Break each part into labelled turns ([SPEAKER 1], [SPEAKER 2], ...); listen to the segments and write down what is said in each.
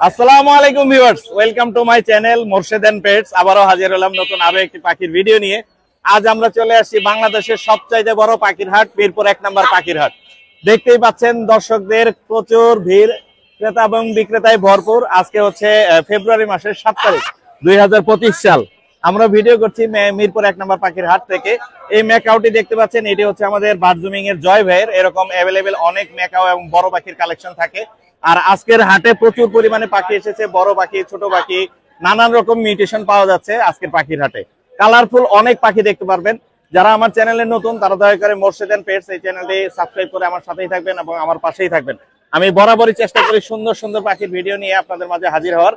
[SPEAKER 1] আসসালামু আলাইকুম viewers, welcome to my channel Morshed and pets. আবারও হাজির হলাম নতুন আরো একটি পাখির ভিডিও নিয়ে। আজ আমরা চলে আসছি বাংলাদেশের সবচাইতে বড় পাখির হাট, মিরপুর 1 নম্বর পাখির হাট। দেখতেই পাচ্ছেন দর্শকদের প্রচুর ভিড়, ক্রেতা এবং বিক্রেতায় ভরপুর। আজকে হচ্ছে ফেব্রুয়ারি মাসের 7 তারিখ 2025 সাল। আমরা ভিডিও করছি মিরপুর 1 নম্বর পাখির হাট থেকে। এই ম্যাকাওটি দেখতে পাচ্ছেন, এটি হচ্ছে আমাদের বার্ডজুমিং এর জয় ভাইয়ের। এরকম অ্যাভেলেবেল অনেক ম্যাকাও এবং বড় পাখির কালেকশন থাকে। আর আজকের হাটে প্রচুর পরিমাণে পাখি এসেছে, বড় পাখি, ছোট পাখি, নানান রকম মিউটেশন পাওয়া যাচ্ছে আজকের পাখির হাটে। কালারফুল অনেক পাখি দেখতে পারবেন। যারা আমার চ্যানেলে নতুন তারা দয়া করে মোরশেদ এন্ড পেটস এই চ্যানেলটি সাবস্ক্রাইব করে আমার সাথেই থাকবেন এবং আমার পাশেই থাকবেন। আমি বরাবরই চেষ্টা করি সুন্দর সুন্দর পাখির ভিডিও নিয়ে আপনাদের মাঝে হাজির হওয়ার।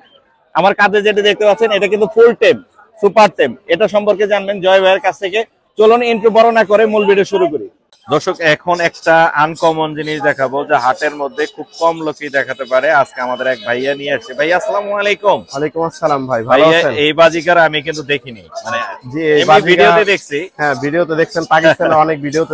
[SPEAKER 1] আমার কাছে যেটা দেখতে পাচ্ছেন এটা কিন্তু ফুল টেম, সুপার টেম। এটা সম্পর্কে জানবেন জয় ভাইয়ের কাছ থেকে। চলুন ইন্ট্রো বড় না করে মূল ভিডিও শুরু করি। দর্শক, এখন একটা আনকমন জিনিস দেখাবো যা হাটের মধ্যে খুব কম লোকই দেখাতে পারে। আজকে আমাদের এক ভাইয়া নিয়ে আসছে। ভাইয়া আসসালামু আলাইকুম।
[SPEAKER 2] ওয়ালাইকুম আসসালাম ভাই, ভালো আছেন?
[SPEAKER 1] এই বাজিকার আমি কিন্তু দেখিনি, মানে
[SPEAKER 2] জি এই
[SPEAKER 1] ভিডিওতে দেখছি।
[SPEAKER 2] হ্যাঁ, ভিডিওতে দেখছেন, পাকিস্তানে অনেক ভিডিওতে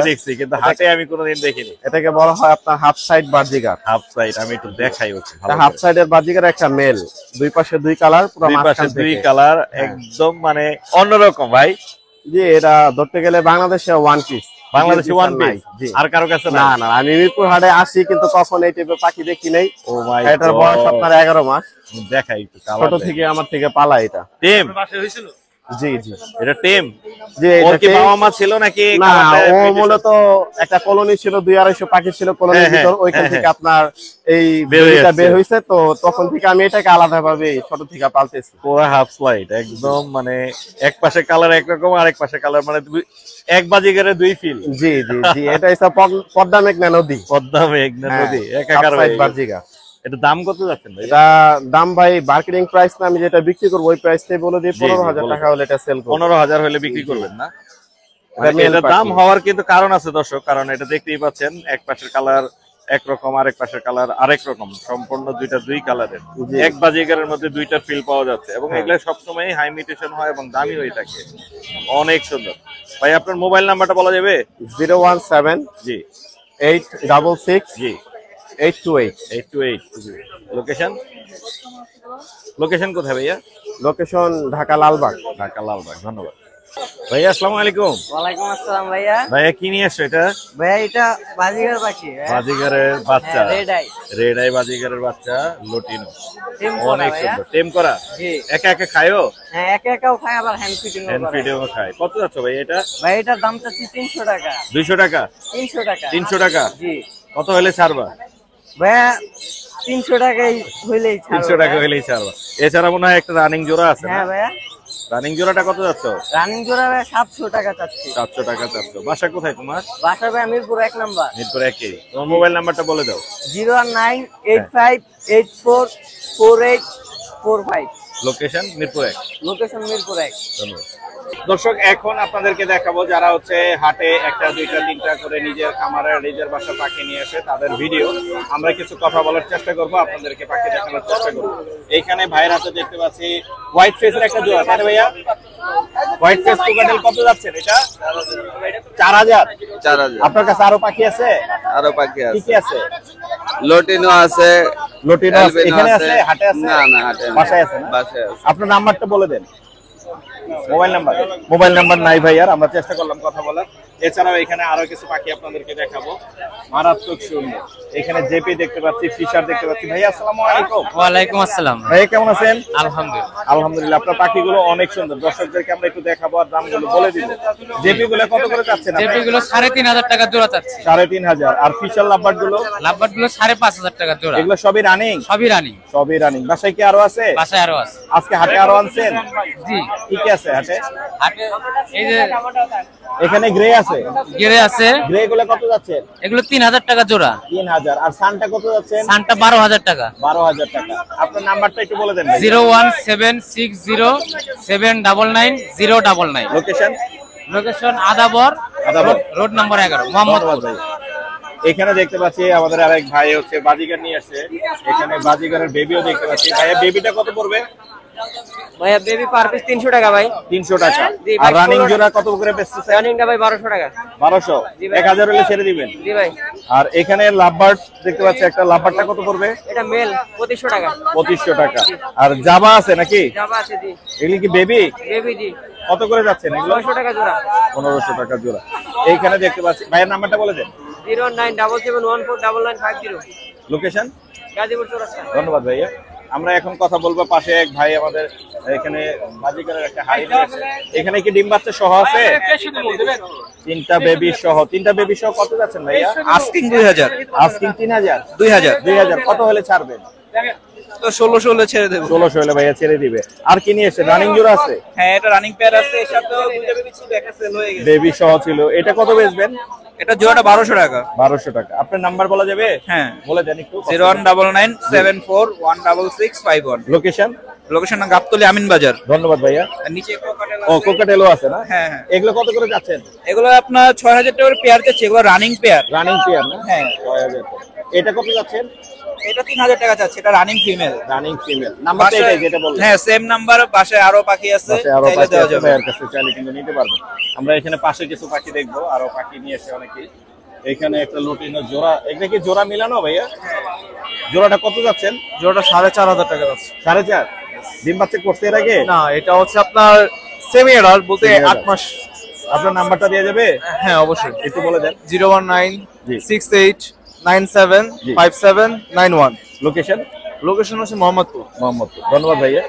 [SPEAKER 1] দেখছি, কিন্তু হাটে আমি কোনোদিন দেখিনি।
[SPEAKER 2] এটাকে বলা হয় আপনার হাফ সাইড বাজিকার।
[SPEAKER 1] হাফ সাইড আমি একটু দেখাই হচ্ছে।
[SPEAKER 2] হাফ সাইডের বাজিকার একটা মেল, দুই পাশে দুই কালার, পুরো মাঝখান থেকে
[SPEAKER 1] দুই কালার, একদম মানে অন্যরকম ভাই।
[SPEAKER 2] জি এটা ধরতে গেলে বাংলাদেশে ওয়ান পিস।
[SPEAKER 1] বাংলাদেশে ওয়ান পিস আর কারো কাছে
[SPEAKER 2] না না, আমি মিরপুর হাটে আসি কিন্তু কখন এই টাইপের পাখি দেখি নাই।
[SPEAKER 1] ও মাই গড,
[SPEAKER 2] এটার বয়স আপনার 11 মাস।
[SPEAKER 1] দেখাই একটু,
[SPEAKER 2] ছোট থেকে আমার থেকে পালা এটা।
[SPEAKER 1] টেম?
[SPEAKER 2] জি জি,
[SPEAKER 1] এটা টেম।
[SPEAKER 2] জি
[SPEAKER 1] ওর কি বাবা মা ছিল নাকি?
[SPEAKER 2] না, ও মূলত একটা কলোনি ছিল, 200-250 পাখি ছিল কলোনির ভিতর। ওইখান থেকে আপনার এই বেবিটা বের হইছে, তো তখন থেকে আমি এটাকে আলাদা ভাবে ছোট থেকে পালতেছি।
[SPEAKER 1] পুরো হাফ স্লাইড একদম, মানে এক পাশে কালার একরকম, আরেক পাশে কালার, মানে এক বাজিগারে দুই ফিল।
[SPEAKER 2] জি জি জি, এটা হচ্ছে পদ্মা মেঘনা নদী।
[SPEAKER 1] পদ্মা মেঘনা নদী একাকার হয়ে বাজিগা। এটা দাম কত যাচ্ছেন ভাই?
[SPEAKER 2] এটা দাম ভাই মার্কেটিং প্রাইস না, আমি যেটা বিক্রি করব ওই প্রাইসটাই বলে দিই। 15,000 টাকা হলে এটা সেল করব।
[SPEAKER 1] 15,000 হলে বিক্রি করবেন না? এটা দাম হওয়ার কিন্তু কারণ আছে দর্শক, কারণ এটা দেখতেই পাচ্ছেন এক পাশের কালার একরকম, আরেক পাশের কালার আরেক রকম, সম্পূর্ণ দুই কালারের। এক বাজিগারের মধ্যে দুইটা ফিল পাওয়া যাচ্ছে এবং এগুলা সবসময় হাই মিউটেশন হয় এবং দামি হয়ে থাকে। অনেক সুন্দর। ভাই আপনার মোবাইল নাম্বারটা বলা যাবে?
[SPEAKER 2] 017
[SPEAKER 1] জি
[SPEAKER 2] 866
[SPEAKER 1] জি
[SPEAKER 2] 828।
[SPEAKER 1] লোকেশন? লোকেশন কোথায় ভাইয়া?
[SPEAKER 2] লোকেশন ঢাকা লালবাগ।
[SPEAKER 1] ঢাকা লালবাগ। ধন্যবাদ ভাইয়া। আসসালামু আলাইকুম।
[SPEAKER 3] ওয়ালাইকুম আসসালাম ভাইয়া।
[SPEAKER 1] ভাইয়া কি নিয়ে আসছো এটা?
[SPEAKER 3] ভাইয়া এটা বাজিগার পাখি।
[SPEAKER 1] বাজিগারের বাচ্চা,
[SPEAKER 3] রেড আই
[SPEAKER 1] বাজিগারের বাচ্চা লুটিনো।
[SPEAKER 3] অনেক সুন্দর,
[SPEAKER 1] টেম করা।
[SPEAKER 3] জি।
[SPEAKER 1] একা একা খায়ও?
[SPEAKER 3] হ্যাঁ, একা একাও খায়, আবার হ্যান্ড ফিডিংও করে।
[SPEAKER 1] খায়। কত যাচ্ছে ভাই এটা?
[SPEAKER 3] ভাই এটার দাম চাচ্ছি 300 টাকা।
[SPEAKER 1] 200 টাকা?
[SPEAKER 3] 300 টাকা।
[SPEAKER 1] 300 টাকা?
[SPEAKER 3] জি।
[SPEAKER 1] কত হলে ছাড়বা?
[SPEAKER 3] ভাইয়া 300 টাকাই হইলেই ছাড়ব।
[SPEAKER 1] 300 টাকা হইলেই ছাড়বা। এছাড়া মনে হয় একটা রানিং জোড়া আছে।
[SPEAKER 3] হ্যাঁ ভাইয়া।
[SPEAKER 1] রানিং জোড়াটা কত যাচ্ছে?
[SPEAKER 3] রানিং জোড়া ভাই 700 টাকা চাচ্ছি।
[SPEAKER 1] 700 টাকা চাচ্ছো। বাসা কোথায় তোমার?
[SPEAKER 3] বাসা ভাই মিরপুর 1 নাম্বার।
[SPEAKER 1] মিরপুর 1-এ। তোমার মোবাইল নাম্বারটা বলে দাও।
[SPEAKER 3] 01985844845।
[SPEAKER 1] লোকেশন মিরপুর 1।
[SPEAKER 3] লোকেশন মিরপুর 1।
[SPEAKER 1] ধন্যবাদ। দর্শক, এখন আপনাদেরকে দেখাবো যারা হচ্ছে হাটে একটা, দুইটা, তিনটা করে নিজের খামারে নিজের বাসা পাখি নিয়ে আসে তাদের ভিডিও। আমরা কিছু কথা বলার চেষ্টা করব, আপনাদেরকে পাখি দেখানোর চেষ্টা করবো। এইখানে ভাইয়ের হাতে দেখতে পাচ্ছি হোয়াইট ফেসের একটা জোড়া, তাই না ভাইয়া? হোয়াইট ফেস কোকাটেল কত যাচ্ছে এটা? 4000। আপনার কাছে আরো পাখি আছে?
[SPEAKER 4] আরো পাখি আছে।
[SPEAKER 1] কি আছে?
[SPEAKER 4] লটিনো আছে।
[SPEAKER 1] লটিনো এখানে আছে? হাটে আছে?
[SPEAKER 4] না হাটে না,
[SPEAKER 1] বাসায় আছে না?
[SPEAKER 4] বাসায় আছে।
[SPEAKER 1] আপনার নাম্বারটা বলে দেন। মোবাইল নাম্বার নাই ভাই, আর আমরা চেষ্টা করলাম কথা বলার। এছাড়াও এখানে আরো কিছু পাখি আপনাদেরকে দেখাবো, মারাত্মক সুন্দর। এখানে জেপি দেখতে পাচ্ছি, ফিশার দেখতে পাচ্ছি। ভাই আসসালামু আলাইকুম।
[SPEAKER 3] ওয়ালাইকুম আসসালাম।
[SPEAKER 1] ভাই কেমন আছেন?
[SPEAKER 3] আলহামদুলিল্লাহ।
[SPEAKER 1] আলহামদুলিল্লাহ। আপনার পাখিগুলো অনেক সুন্দর, দর্শকদেরকে আমরা একটু দেখাবো আর দামগুলো বলে দিব। জেপি গুলো কত করে চাচ্ছেন?
[SPEAKER 3] জেপি গুলো 3500 টাকা জোড়া চাচ্ছি।
[SPEAKER 1] 3500। আর ফিশার লাভবার্ড গুলো?
[SPEAKER 3] লাভবার্ড গুলো 5500 টাকা জোড়া।
[SPEAKER 1] এগুলো সবই রানিং?
[SPEAKER 3] সবই রানিং।
[SPEAKER 1] বাসায় কি আরো আছে?
[SPEAKER 3] বাসায় আরো আছে।
[SPEAKER 1] আজকে হাটে আরো আনছেন?
[SPEAKER 3] জি।
[SPEAKER 1] কি কি আছে হাটে?
[SPEAKER 3] হাটে এই যে
[SPEAKER 1] এখানে গ্রে আছে।
[SPEAKER 3] গিরে আছে।
[SPEAKER 1] গ্রে গুলো কত যাচ্ছে?
[SPEAKER 3] এগুলো 3000 টাকা জোড়া।
[SPEAKER 1] 3000। আর সানটা কত যাচ্ছে?
[SPEAKER 3] সানটা 12000 টাকা।
[SPEAKER 1] 12000 টাকা। আপনার নাম্বারটা একটু বলে দেন।
[SPEAKER 3] 01760799099। Location Adabor road number 11, Mohammadpur.
[SPEAKER 1] এখানে দেখতে পাচ্ছি আমাদের আরেক ভাই হচ্ছে বাজিগার নিয়ে আসছে। এখানে বাজিগারের বেবিও দেখতে পাচ্ছি। ভাইয়া বেবিটা কত পড়বে?
[SPEAKER 3] ভাইয়া বেবি পার পিস 300 টাকা ভাই।
[SPEAKER 1] 300 টাকা।
[SPEAKER 3] জি
[SPEAKER 1] আর
[SPEAKER 3] ভাই,
[SPEAKER 1] রানিং
[SPEAKER 3] 16
[SPEAKER 1] জোড়া কত করে বেচতেছেন?
[SPEAKER 3] রানিংটা ভাই 1200 টাকা।
[SPEAKER 1] 1200।
[SPEAKER 3] জি ভাই।
[SPEAKER 1] 1000 হলে ছেড়ে দিবেন।
[SPEAKER 3] জি ভাই।
[SPEAKER 1] আর এখানে লাভবার্ড দেখতে পাচ্ছি, একটা লাভবার্ডটা কত পড়বে?
[SPEAKER 3] এটা মেল 2500 টাকা।
[SPEAKER 1] 2500 টাকা। আর জাবা আছে নাকি?
[SPEAKER 3] জাবা আছে জি।
[SPEAKER 1] এগুলি কি বেবি?
[SPEAKER 3] বেবি জি।
[SPEAKER 1] কত করে যাচ্ছেন এগুলো?
[SPEAKER 3] 900 টাকা জোড়া।
[SPEAKER 1] 1500 টাকা জোড়া। এইখানে দেখতে পাচ্ছি, ভাইয়ের নাম্বারটা বলে দেন।
[SPEAKER 3] 09771414950।
[SPEAKER 1] লোকেশন?
[SPEAKER 3] গাজীপুর চৌরাস্তা।
[SPEAKER 1] ধন্যবাদ ভাইয়া। আমরা এখন কথা বলবো, পাশে এক ভাই আমাদের এখানে বাজিকারের একটা হাড়ি রয়েছে। এখানে কি ডিম বাচ্চা সহ আছে? 3টা বেবি সহ। 3টা বেবি সহ কত যাচ্ছেন ভাইয়া?
[SPEAKER 5] Asking 2000
[SPEAKER 1] asking 3000।
[SPEAKER 5] 2000
[SPEAKER 1] কত হলে ছাড়বেন?
[SPEAKER 5] তো 1600 হলে ছেড়ে দেব।
[SPEAKER 1] 1600 হলে ভাইয়া ছেড়ে দিবে। আর কি নিয়ে এসে? রানিং জোড়া আছে?
[SPEAKER 5] হ্যাঁ, এটা রানিং পেয়ার আছে, এর সাথে দুইটা বেবি ছিল, একটা সেল হয়ে গেছে।
[SPEAKER 1] বেবি সহ ছিল। এটা কত বেচবেন?
[SPEAKER 5] এটা জোড়াটা 1200 টাকা।
[SPEAKER 1] 1200 টাকা। আপনার নাম্বার বলা যাবে?
[SPEAKER 5] হ্যাঁ,
[SPEAKER 1] বলে দেন একটু।
[SPEAKER 5] 01997416651।
[SPEAKER 1] লোকেশন?
[SPEAKER 5] লোকেশন গাবতলী আমিন বাজার।
[SPEAKER 1] ধন্যবাদ ভাইয়া।
[SPEAKER 5] আর নিচে কোকাটেল
[SPEAKER 1] ও,
[SPEAKER 5] আছে।
[SPEAKER 1] কোকাটেলও আছে না?
[SPEAKER 5] হ্যাঁ, হ্যাঁ।
[SPEAKER 1] এগুলো কত করে যাচ্ছেন?
[SPEAKER 5] এগুলো আপনার 6000 টাকার পেয়ার যাচ্ছে, এগুলো রানিং পেয়ার।
[SPEAKER 1] রানিং পেয়ার না?
[SPEAKER 5] হ্যাঁ।
[SPEAKER 1] 6000 টাকা। এটা কত যাচ্ছেন?
[SPEAKER 5] এটা 3000 টাকা যাচ্ছে, এটা রানিং ফিমেল।
[SPEAKER 1] Running female. নাম্বারটা এটাই যেটা বললেন।
[SPEAKER 5] হ্যাঁ, সেম নাম্বার। বাসায় আরো পাখি আছে,
[SPEAKER 1] পাশে আরো
[SPEAKER 5] চাইলে
[SPEAKER 1] পাখি
[SPEAKER 5] দেওয়া
[SPEAKER 1] আছে,
[SPEAKER 5] যাবে।
[SPEAKER 1] ভাইয়ের কাছে চাইলে কিন্তু নিতে পারবেন। আমরা এখানে পাশে কিছু পাখি দেখবো, আরো পাখি নিয়ে এসে অনেকেই। এখানে একটা লুটিনো জোড়া, এটা কি জোড়া মিলানো ভাইয়া? জোড়াটা কত যাচ্ছেন?
[SPEAKER 5] জোড়াটা 4500 টাকা যাচ্ছে।
[SPEAKER 1] 4.5। ডিম বাচ্চা করছে এর আগে?
[SPEAKER 5] না, এটা হচ্ছে আপনার সেমি এডাল্ট, বলতে
[SPEAKER 1] Semi
[SPEAKER 5] 8
[SPEAKER 1] adult।
[SPEAKER 5] মাস।
[SPEAKER 1] আপনার নাম্বারটা দিয়ে যাবে?
[SPEAKER 5] হ্যাঁ, অবশ্যই।
[SPEAKER 1] একটু বলে দেন।
[SPEAKER 5] 01968975791।
[SPEAKER 1] লোকেশন?
[SPEAKER 5] লোকেশন হচ্ছে মোহাম্মদপুর।
[SPEAKER 1] মোহাম্মদপুর। ধন্যবাদ ভাইয়া।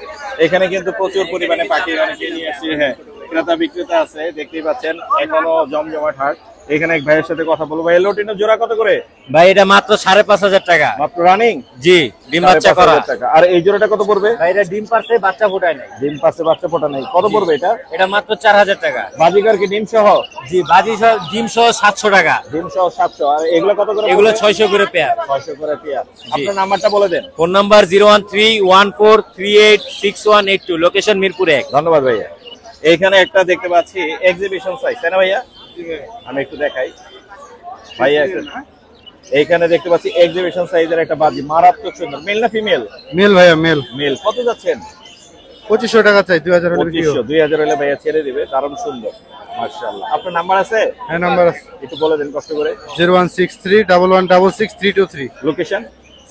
[SPEAKER 1] এখানে কিন্তু প্রচুর পরিমাণে পাখি অনেকে নিয়ে আসছে। হ্যাঁ, ক্রেতা বিক্রেতা আছে, দেখতেই পাচ্ছেন। এখনো জমজমাট হাট। এখানে এক ভাইয়ের সাথে কথা বলবো। ভাই, লটিনো জোড়া কত করে?
[SPEAKER 3] ভাই এটা মাত্র 5500 টাকা।
[SPEAKER 1] মাত্র রানিং?
[SPEAKER 3] জি, ডিম বাচ্চা করা।
[SPEAKER 1] 5,500 টাকা। আর এই জোড়াটা কত পড়বে?
[SPEAKER 3] ভাই এটা ডিম পারছে, বাচ্চা ফোটায় নাই।
[SPEAKER 1] ডিম পাশে বাচ্চা ফোটা নেই। কত পড়বে এটা?
[SPEAKER 3] এটা মাত্র 4000 টাকা।
[SPEAKER 1] বাজিকার কি ডিম সহ?
[SPEAKER 3] জি, বাজি সহ ডিম সহ 700 টাকা।
[SPEAKER 1] ডিম সহ 700। আর এগুলো কত করে?
[SPEAKER 3] এগুলো 600 করে পেয়ার।
[SPEAKER 1] 600 করে পেয়ার। আপনার নাম্বারটা বলে দেন।
[SPEAKER 3] Phone number 01314386182। লোকেশন মিরপুর 1।
[SPEAKER 1] ধন্যবাদ ভাইয়া। এইখানে একটা দেখতে পাচ্ছি এক্সিবিশন সাইজ, তাই না ভাইয়া? আমি একটু দেখাই ভাইয়া। এইখানে দেখতে পাচ্ছি এক্সিবিশন সাইজের একটা বাজি, মারাত্মক সুন্দর। মেল না ফিমেল?
[SPEAKER 2] মেল ভাইয়া, মেল।
[SPEAKER 1] মেল। কত যাচ্ছেন?
[SPEAKER 2] 2500 টাকা চাই, 2000 হলে বিক্রি হবে।
[SPEAKER 1] 2000 হলে ভাইয়া ছেড়ে দিবে। দারুণ সুন্দর, মাশাআল্লাহ। আপনার নাম্বার আছে?
[SPEAKER 2] হ্যাঁ, নাম্বার আছে।
[SPEAKER 1] একটু বলে দেন কষ্ট করে।
[SPEAKER 2] 01631166323।
[SPEAKER 1] লোকেশন?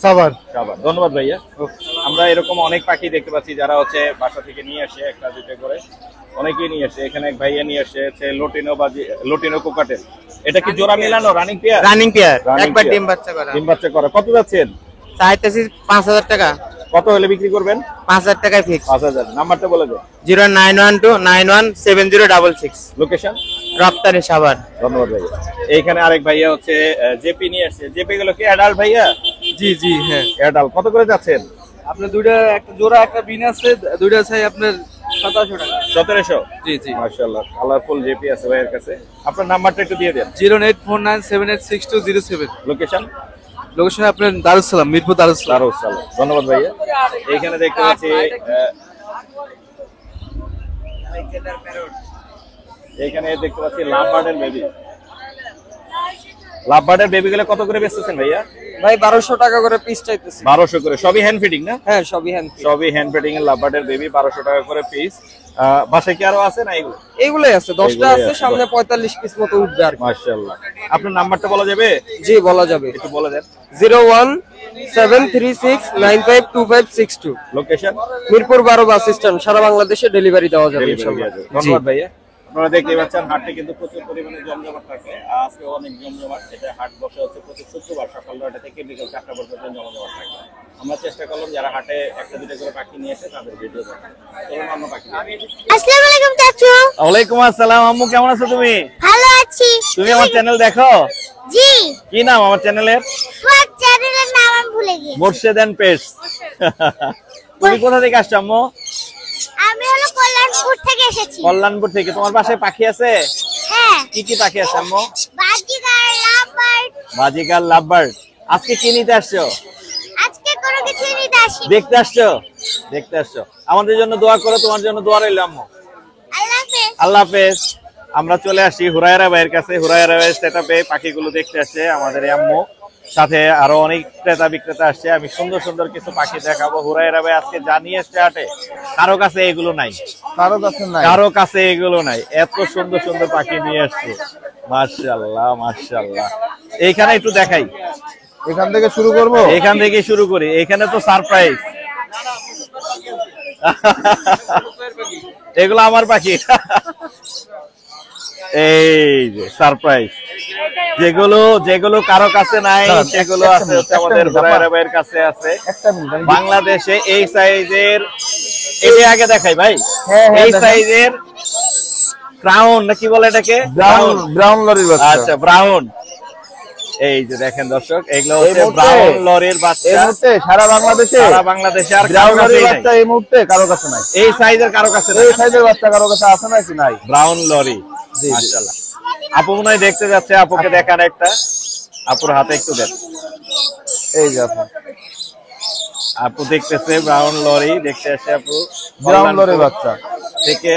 [SPEAKER 2] সাভার।
[SPEAKER 1] সাভার। ধন্যবাদ ভাইয়া। আমরা এরকম অনেক পাখি দেখতে পাচ্ছি যারা হচ্ছে বাসা থেকে নিয়ে আসে একটা দুইটা করে, অনেকেই নিয়ে আসে। এখানে এক ভাইয়া নিয়ে আসে লটিনো বাজি, লটিনো কোকাটেল। এটা কি জোড়া মিলানো running pair?
[SPEAKER 3] Running pair,
[SPEAKER 1] Running
[SPEAKER 3] একবার
[SPEAKER 1] pair।
[SPEAKER 3] ডিম বাচ্চা করা।
[SPEAKER 1] ডিম বাচ্চা করা। কত যাচ্ছেন?
[SPEAKER 3] চাইতেছি 5000 টাকা।
[SPEAKER 1] কত হলে বিক্রি করবেন?
[SPEAKER 3] 5000 টাকায় ফিক্স।
[SPEAKER 1] 5000। নাম্বারটা বলে দেন।
[SPEAKER 3] 091291706।
[SPEAKER 1] লোকেশন?
[SPEAKER 3] রপ্তানি সাভার।
[SPEAKER 1] ধন্যবাদ ভাইয়া। এইখানে আরেক ভাইয়া হচ্ছে জেপি নিয়ে আসছে। জেপি গুলো কি অ্যাডাল্ট ভাইয়া?
[SPEAKER 5] জি জি, হ্যাঁ।
[SPEAKER 1] অ্যাডাল্ট। কত করে যাচ্ছেন?
[SPEAKER 5] আপনার দুইটা, একটা জোড়া একটা বিন আছে, দুইটা চাই আপনার 1700 টাকা।
[SPEAKER 1] 1700।
[SPEAKER 5] জি জি।
[SPEAKER 1] মাশাআল্লাহ, কালারফুল জেপি আছে ভাইয়ের কাছে। আপনার নাম্বারটা একটু দিয়ে দেন।
[SPEAKER 5] 08497862007।
[SPEAKER 1] লোকেশন?
[SPEAKER 5] লোকেশন আপনার দারুসালাম, মিরপুর দারুসালাম।
[SPEAKER 1] দারুসালাম। ধন্যবাদ ভাইয়া। এইখানে দেখতে পাচ্ছি এইখানে দেখতে পাচ্ছি লাভবার্ডের বেবি। লাভবার্ডের বেবি গুলো কত করে বেচতেছেন ভাইয়া?
[SPEAKER 3] ভাই 1200 টাকা করে পিস চাইতেছি।
[SPEAKER 1] 1200 করে। সবই হ্যান্ড ফিডিং না?
[SPEAKER 3] হ্যাঁ, সবই হ্যান্ড।
[SPEAKER 1] সবই হ্যান্ড ফিডিং এর লাভবার্ডের বেবি 1200 টাকা করে পিস। বাসায় কি আরো আছে না এগুলো?
[SPEAKER 3] এইগুলাই আছে, 10টা
[SPEAKER 1] এইগুলাই
[SPEAKER 3] আছে,
[SPEAKER 1] আছে,
[SPEAKER 3] সামনে 45 পিস মতো উঠবে আর কি।
[SPEAKER 1] মাশাআল্লাহ। আপনার নাম্বারটা বলা যাবে?
[SPEAKER 3] জি, বলা যাবে।
[SPEAKER 1] একটু বলে দেন।
[SPEAKER 3] 01736952562।
[SPEAKER 1] লোকেশন?
[SPEAKER 3] Mirpur 12 bus stand. সারা বাংলাদেশে ডেলিভারি দেওয়া যাবে ইনশাআল্লাহ।
[SPEAKER 1] ধন্যবাদ ভাইয়া। আপনারা দেখতেই পাচ্ছেন হাটে কিন্তু প্রচুর পরিমাণে জমজমাট থাকে। আজকে অনেক জমজমাট। এটা হাট বসে হচ্ছে প্রতি শুক্রবার সকাল 9টা থেকে বিকেল 4টা পর্যন্ত জমজমাট থাকে। আমরা চেষ্টা করলাম যারা হাটে একটা দুটো করে পাখি নিয়ে এসে তাদের ভিডিও দেখার। চলুন অন্য পাখি।
[SPEAKER 6] আসসালামু আলাইকুম চাচু।
[SPEAKER 1] ওয়ালাইকুম আসসালাম আম্মু, কেমন আছো তুমি?
[SPEAKER 6] ভালো আছি।
[SPEAKER 1] তুমি আমার চ্যানেল দেখো?
[SPEAKER 6] জি।
[SPEAKER 1] কি নাম আমার চ্যানেলের?
[SPEAKER 6] তোমার চ্যানেলের নাম আমি ভুলে গেছি।
[SPEAKER 1] Morshed and pets. তুমি কোথা থেকে আসছো আম্মু?
[SPEAKER 6] আমি হলো কল্যাণপুর থেকে এসেছি।
[SPEAKER 1] কল্যাণপুর থেকে। তোমার বাসায় পাখি আছে?
[SPEAKER 6] হ্যাঁ।
[SPEAKER 1] কি কি পাখি আছে আম্মু?
[SPEAKER 6] বাজিগার, লাভবার্ড।
[SPEAKER 1] বাজিকার, লাভবার্ড। আজকে কি নিতে আসছো?
[SPEAKER 6] আজকে কোনো কিছু নিতে আসি।
[SPEAKER 1] দেখতে আসছো? দেখতে আসছো। আমাদের জন্য দোয়া করো, তোমার জন্য দোয়া রইল আম্মু।
[SPEAKER 6] আল্লাহ হাফেজ।
[SPEAKER 1] আল্লাহ হাফেজ। আমরা চলে আসি হুরায়রা ভাইয়ের কাছে। হুরায়রা ভাইয়ের সেটআপে পাখিগুলো দেখতে আসছে আমাদের এই আম্মু। সাথে আরো অনেক ক্রেতা বিক্রেতা আসছে। আমি সুন্দর সুন্দর কিছু পাখি দেখাবো। হুরায়রা ভাই আজকে জানিয়ে এসছে হাটে কারো কাছে এগুলো নাই,
[SPEAKER 2] কারো কাছে নাই।
[SPEAKER 1] কারো কাছে এগুলো নাই। এত সুন্দর সুন্দর পাখি নিয়ে আসছে, মাশাআল্লাহ মাশাআল্লাহ। এইখানে একটু দেখাই,
[SPEAKER 2] এখান থেকে শুরু করব।
[SPEAKER 1] এখান থেকে শুরু করি। এখানে তো সারপ্রাইজ, এগুলো আমার পাখি। এই যে সারপ্রাইজ, যেগুলো যেগুলো কারো কাছে নাই সেগুলো আছে হচ্ছে আমাদের হুরায়রা ভাইয়ের কাছে আছে।
[SPEAKER 2] একটা মিনিট
[SPEAKER 1] বাংলাদেশে এই সাইজের, এটা আগে দেখাই ভাই,
[SPEAKER 2] হ্যাঁ,
[SPEAKER 1] এই
[SPEAKER 2] দেখান।
[SPEAKER 1] সাইজের ক্রাউন নাকি বলে এটাকে,
[SPEAKER 2] ব্রাউন ব্রাউন লরির বাচ্চা।
[SPEAKER 1] আচ্ছা ব্রাউন। এই যে দেখেন দর্শক, এগুলো
[SPEAKER 2] এই
[SPEAKER 1] হচ্ছে
[SPEAKER 2] মুহূর্তে-
[SPEAKER 1] ব্রাউন লরির
[SPEAKER 2] এই
[SPEAKER 1] বাচ্চা।
[SPEAKER 2] মুহূর্তে সারা বাংলাদেশে
[SPEAKER 1] সারা বাংলাদেশে আর কারো
[SPEAKER 2] ব্রাউন লরির
[SPEAKER 1] কাছেই নাই।
[SPEAKER 2] বাচ্চা এই মুহূর্তে কারো কাছে নাই।
[SPEAKER 1] এই সাইজের কারো কাছে
[SPEAKER 2] এই
[SPEAKER 1] নাই।
[SPEAKER 2] সাইজের বাচ্চা কারো কাছে আছে নাকি নাই?
[SPEAKER 1] ব্রাউন লরি,
[SPEAKER 2] জি।
[SPEAKER 1] মাশাআল্লাহ। আপু মনে হয় দেখতে যাচ্ছে, আপুকে দেখান একটা, আপুর হাতে একটু দেন।
[SPEAKER 2] এই যে আপু
[SPEAKER 1] আপু দেখতেছে ব্রাউন লরি দেখতে আসে। আপু
[SPEAKER 2] ব্রাউন লরির বাচ্চা।
[SPEAKER 1] থেকে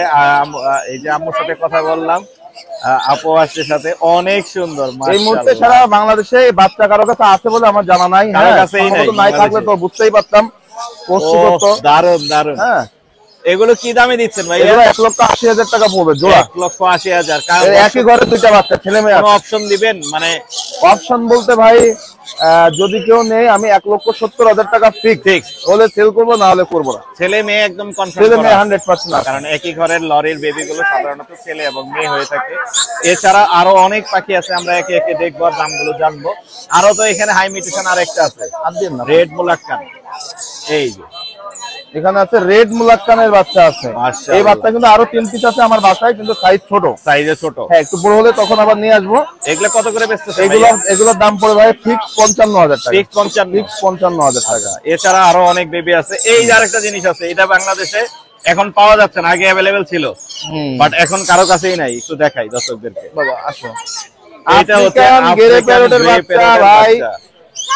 [SPEAKER 1] এই যে আম্মুর সাথে কথা বললাম, আপু আসছে সাথে, অনেক সুন্দর
[SPEAKER 2] এই মুহূর্তে
[SPEAKER 1] মাশাআল্লাহ।
[SPEAKER 2] সারা বাংলাদেশে এই বাচ্চা কারো কাছে আছে বলে আমার জানা নাই।
[SPEAKER 1] কারো
[SPEAKER 2] হ্যাঁ,
[SPEAKER 1] কাছেই নাই,
[SPEAKER 2] সম্ভবত নাই থাকলে তো বুঝতেই পারতাম পোস্ট
[SPEAKER 1] ও,
[SPEAKER 2] করতো।
[SPEAKER 1] দারুন দারুন।
[SPEAKER 2] হ্যাঁ,
[SPEAKER 1] এগুলো কি দামে দিচ্ছেন ভাই?
[SPEAKER 2] এগুলো 1,80,000 টাকা পড়বে জোড়া।
[SPEAKER 1] 1,80,000।
[SPEAKER 2] এর একই ঘরে দুইটা বাচ্চা, ছেলে মেয়ে
[SPEAKER 1] কোনো
[SPEAKER 2] আছে।
[SPEAKER 1] অপশন দিবেন মানে?
[SPEAKER 2] অপশন বলতে ভাই যদি কেউ নেই, আমি 1,70,000 টাকা ফিক্স হলে সেল করবো, না হলে করবো না।
[SPEAKER 1] ছেলে মেয়ে একদম
[SPEAKER 2] ছেলে
[SPEAKER 1] কনফার্ম
[SPEAKER 2] মেয়ে
[SPEAKER 1] করা?
[SPEAKER 2] 100% আছে।
[SPEAKER 1] কারণ একই ঘরের লরির বেবি গুলো সাধারণত ছেলে এবং মেয়ে হয়ে থাকে। এছাড়া আরো অনেক পাখি আছে, আমরা একে একে দেখবো আর দামগুলো জানবো। আরো তো এখানে হাই মিউটেশন আরেকটা আছে,
[SPEAKER 2] আর দিন না।
[SPEAKER 1] রেড মুলাক্কান। এই যে
[SPEAKER 2] এখানে আছে রেড মুলাক্কানের বাচ্চা আছে।
[SPEAKER 1] মাশাআল্লাহ।
[SPEAKER 2] এই বাচ্চা কিন্তু আরো 3 পিস আছে আমার বাসায়, কিন্তু সাইজ ছোট।
[SPEAKER 1] সাইজে ছোট।
[SPEAKER 2] হ্যাঁ, একটু বড় হলে তখন আবার নিয়ে আসবো।
[SPEAKER 1] এগুলো কত করে বেচতেছে?
[SPEAKER 2] এগুলোর দাম পড়ে ভাই ফিক্স 55,000 টাকা।
[SPEAKER 1] ফিক্স 55।
[SPEAKER 2] ফিক্স 55,000 টাকা।
[SPEAKER 1] এছাড়া আরো অনেক বেবি আছে। এই যে আরেকটা জিনিস আছে, এটা বাংলাদেশে এখন পাওয়া যাচ্ছে না, আগে অ্যাভেলেবেল ছিল, বাট এখন কারো কাছেই নাই। একটু দেখাই দর্শকদেরকে।
[SPEAKER 2] বাবা আসো।
[SPEAKER 1] এটা হচ্ছে
[SPEAKER 2] আফ্রিকান গ্রে
[SPEAKER 1] আফ্রিকান
[SPEAKER 2] প্যারটের
[SPEAKER 1] গ্রে
[SPEAKER 2] বাচ্চা
[SPEAKER 1] প্যারটের
[SPEAKER 2] ভাই,
[SPEAKER 1] বাচ্চা।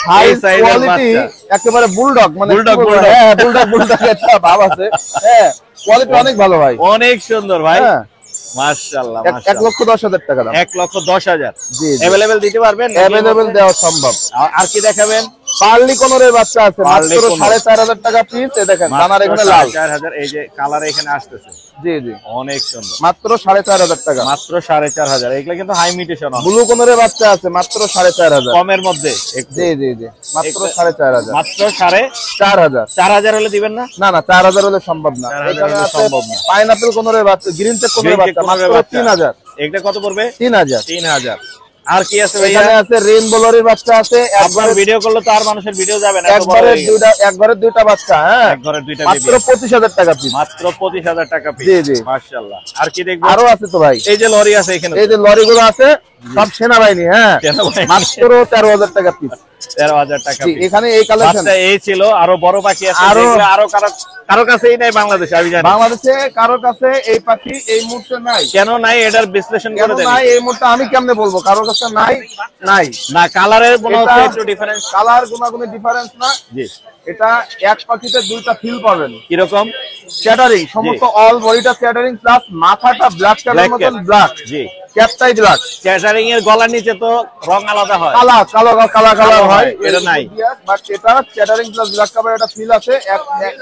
[SPEAKER 2] হাই
[SPEAKER 1] এই সাইজের
[SPEAKER 2] কোয়ালিটি,
[SPEAKER 1] বাচ্চা।
[SPEAKER 2] একেবারে বুলডগ, মানে
[SPEAKER 1] বুলডগ,
[SPEAKER 2] কি বলবো?
[SPEAKER 1] বুলডগ।
[SPEAKER 2] হ্যাঁ, বুলডগ একটা ভাব আছে। হ্যাঁ, কোয়ালিটি অনেক ভালো ভাই।
[SPEAKER 1] অনেক সুন্দর ভাই,
[SPEAKER 2] হ্যাঁ,
[SPEAKER 1] মাশাআল্লাহ
[SPEAKER 2] 1,10,000 টাকা দাম।
[SPEAKER 1] 1,10,000।
[SPEAKER 2] জি, জি।
[SPEAKER 1] অ্যাভেলেবেল দিতে পারবেন?
[SPEAKER 2] অ্যাভেলেবেল দেওয়া সম্ভব।
[SPEAKER 1] আর কি দেখাবেন?
[SPEAKER 2] পার্লি কোনরের বাচ্চা আছে
[SPEAKER 1] পার্লি
[SPEAKER 2] মাত্র
[SPEAKER 1] কোনর।
[SPEAKER 2] 4,500 টাকা পিস। এই দেখেন দানার এখানে লাল।
[SPEAKER 1] 4,500। এই যে কালার এখানে আসতেছে,
[SPEAKER 2] জি জি,
[SPEAKER 1] অনেক সুন্দর।
[SPEAKER 2] মাত্র 4,500 টাকা।
[SPEAKER 1] মাত্র 4,500। এগুলো কিন্তু হাই মিউটেশন,
[SPEAKER 2] ব্লু কোনরের বাচ্চা আছে মাত্র 4,500।
[SPEAKER 1] কমের মধ্যে একটু।
[SPEAKER 2] জি জি জি, মাত্র
[SPEAKER 1] একটু-
[SPEAKER 2] 4,500।
[SPEAKER 1] মাত্র 4,500।
[SPEAKER 2] 4,000।
[SPEAKER 1] 4,000 হলে দিবেন না?
[SPEAKER 2] না না, 4,000 হলে সম্ভব না।
[SPEAKER 1] 4,000
[SPEAKER 2] এখানে
[SPEAKER 1] হলে
[SPEAKER 2] আছে
[SPEAKER 1] সম্ভব না।
[SPEAKER 2] পাইনাপল কোনরের বাচ্চা, গ্রিন চেক কোনরের বাচ্চা মাত্র 3,000।
[SPEAKER 1] এগুলো কত পড়বে?
[SPEAKER 2] 3,000।
[SPEAKER 1] 3,000। আর কি আছে ভাইয়া?
[SPEAKER 2] এখানে আছে রেইনবো লরির বাচ্চা আছে,
[SPEAKER 1] আপনার ভিডিও করলে তো আর মানুষের ভিডিও যাবে না, এত বড়
[SPEAKER 2] একবারে
[SPEAKER 1] হয়ে গেছে।
[SPEAKER 2] একবারে দুইটা বাচ্চা। হ্যাঁ,
[SPEAKER 1] এক ঘরের দুইটা
[SPEAKER 2] মাত্র
[SPEAKER 1] বেবি,
[SPEAKER 2] 25,000 টাকা পিস।
[SPEAKER 1] মাত্র 25,000 টাকা পিস।
[SPEAKER 2] জি, জি।
[SPEAKER 1] মাশাআল্লাহ। আর কি দেখবো?
[SPEAKER 2] আরো আছে তো ভাই,
[SPEAKER 1] এই যে লরি আছে এখানে,
[SPEAKER 2] এই যে লরিগুলো আছে সব সেনাবাহিনী। হ্যাঁ,
[SPEAKER 1] সেনাবাহিনী।
[SPEAKER 2] মাত্র 13,000 টাকা পিস।
[SPEAKER 1] 13,000 টাকা
[SPEAKER 2] জি,
[SPEAKER 1] পিস।
[SPEAKER 2] এখানে এই কালেকশন
[SPEAKER 1] বাচ্চা এই ছিল, আরো বড় পাখি আছে,
[SPEAKER 2] আরো-
[SPEAKER 1] যেগুলো আরো কারো কাছেই নাই বাংলাদেশে, আমি জানি।
[SPEAKER 2] বাংলাদেশে কারো কাছে এই পাখি এই মুহূর্তে নাই।
[SPEAKER 1] কেন নাই এটার বিশ্লেষণ
[SPEAKER 2] কেন
[SPEAKER 1] করে দেন।
[SPEAKER 2] নাই এই মুহূর্তে আমি কেমনে বলবো? কারোর কাছে নাই নাই।
[SPEAKER 1] না কালারের কোনো
[SPEAKER 2] এটা
[SPEAKER 1] একটু ডিফারেন্স।
[SPEAKER 2] কালার গুণাগুণের ডিফারেন্স না।
[SPEAKER 1] জি।
[SPEAKER 2] এটা এক পাখিতে দুইটা ফিল পাবেন।
[SPEAKER 1] কিরকম?
[SPEAKER 2] চ্যাটারিং, সমস্ত অল বডিটা চ্যাটারিং, প্লাস মাথাটা ব্ল্যাক কালার
[SPEAKER 1] Black
[SPEAKER 2] মতন
[SPEAKER 1] cat।
[SPEAKER 2] ব্ল্যাক,
[SPEAKER 1] জি।
[SPEAKER 2] ক্যাপটাই ব্ল্যাক।
[SPEAKER 1] ক্যাটারিং এর গলার নিচে তো রং আলাদা হয়।
[SPEAKER 2] কালা কালো কালা কালার হয়,
[SPEAKER 1] এটা নাই।
[SPEAKER 2] বাট এটা চ্যাটারিং প্লাস ব্ল্যাক কালার, এটা ফিল আছে।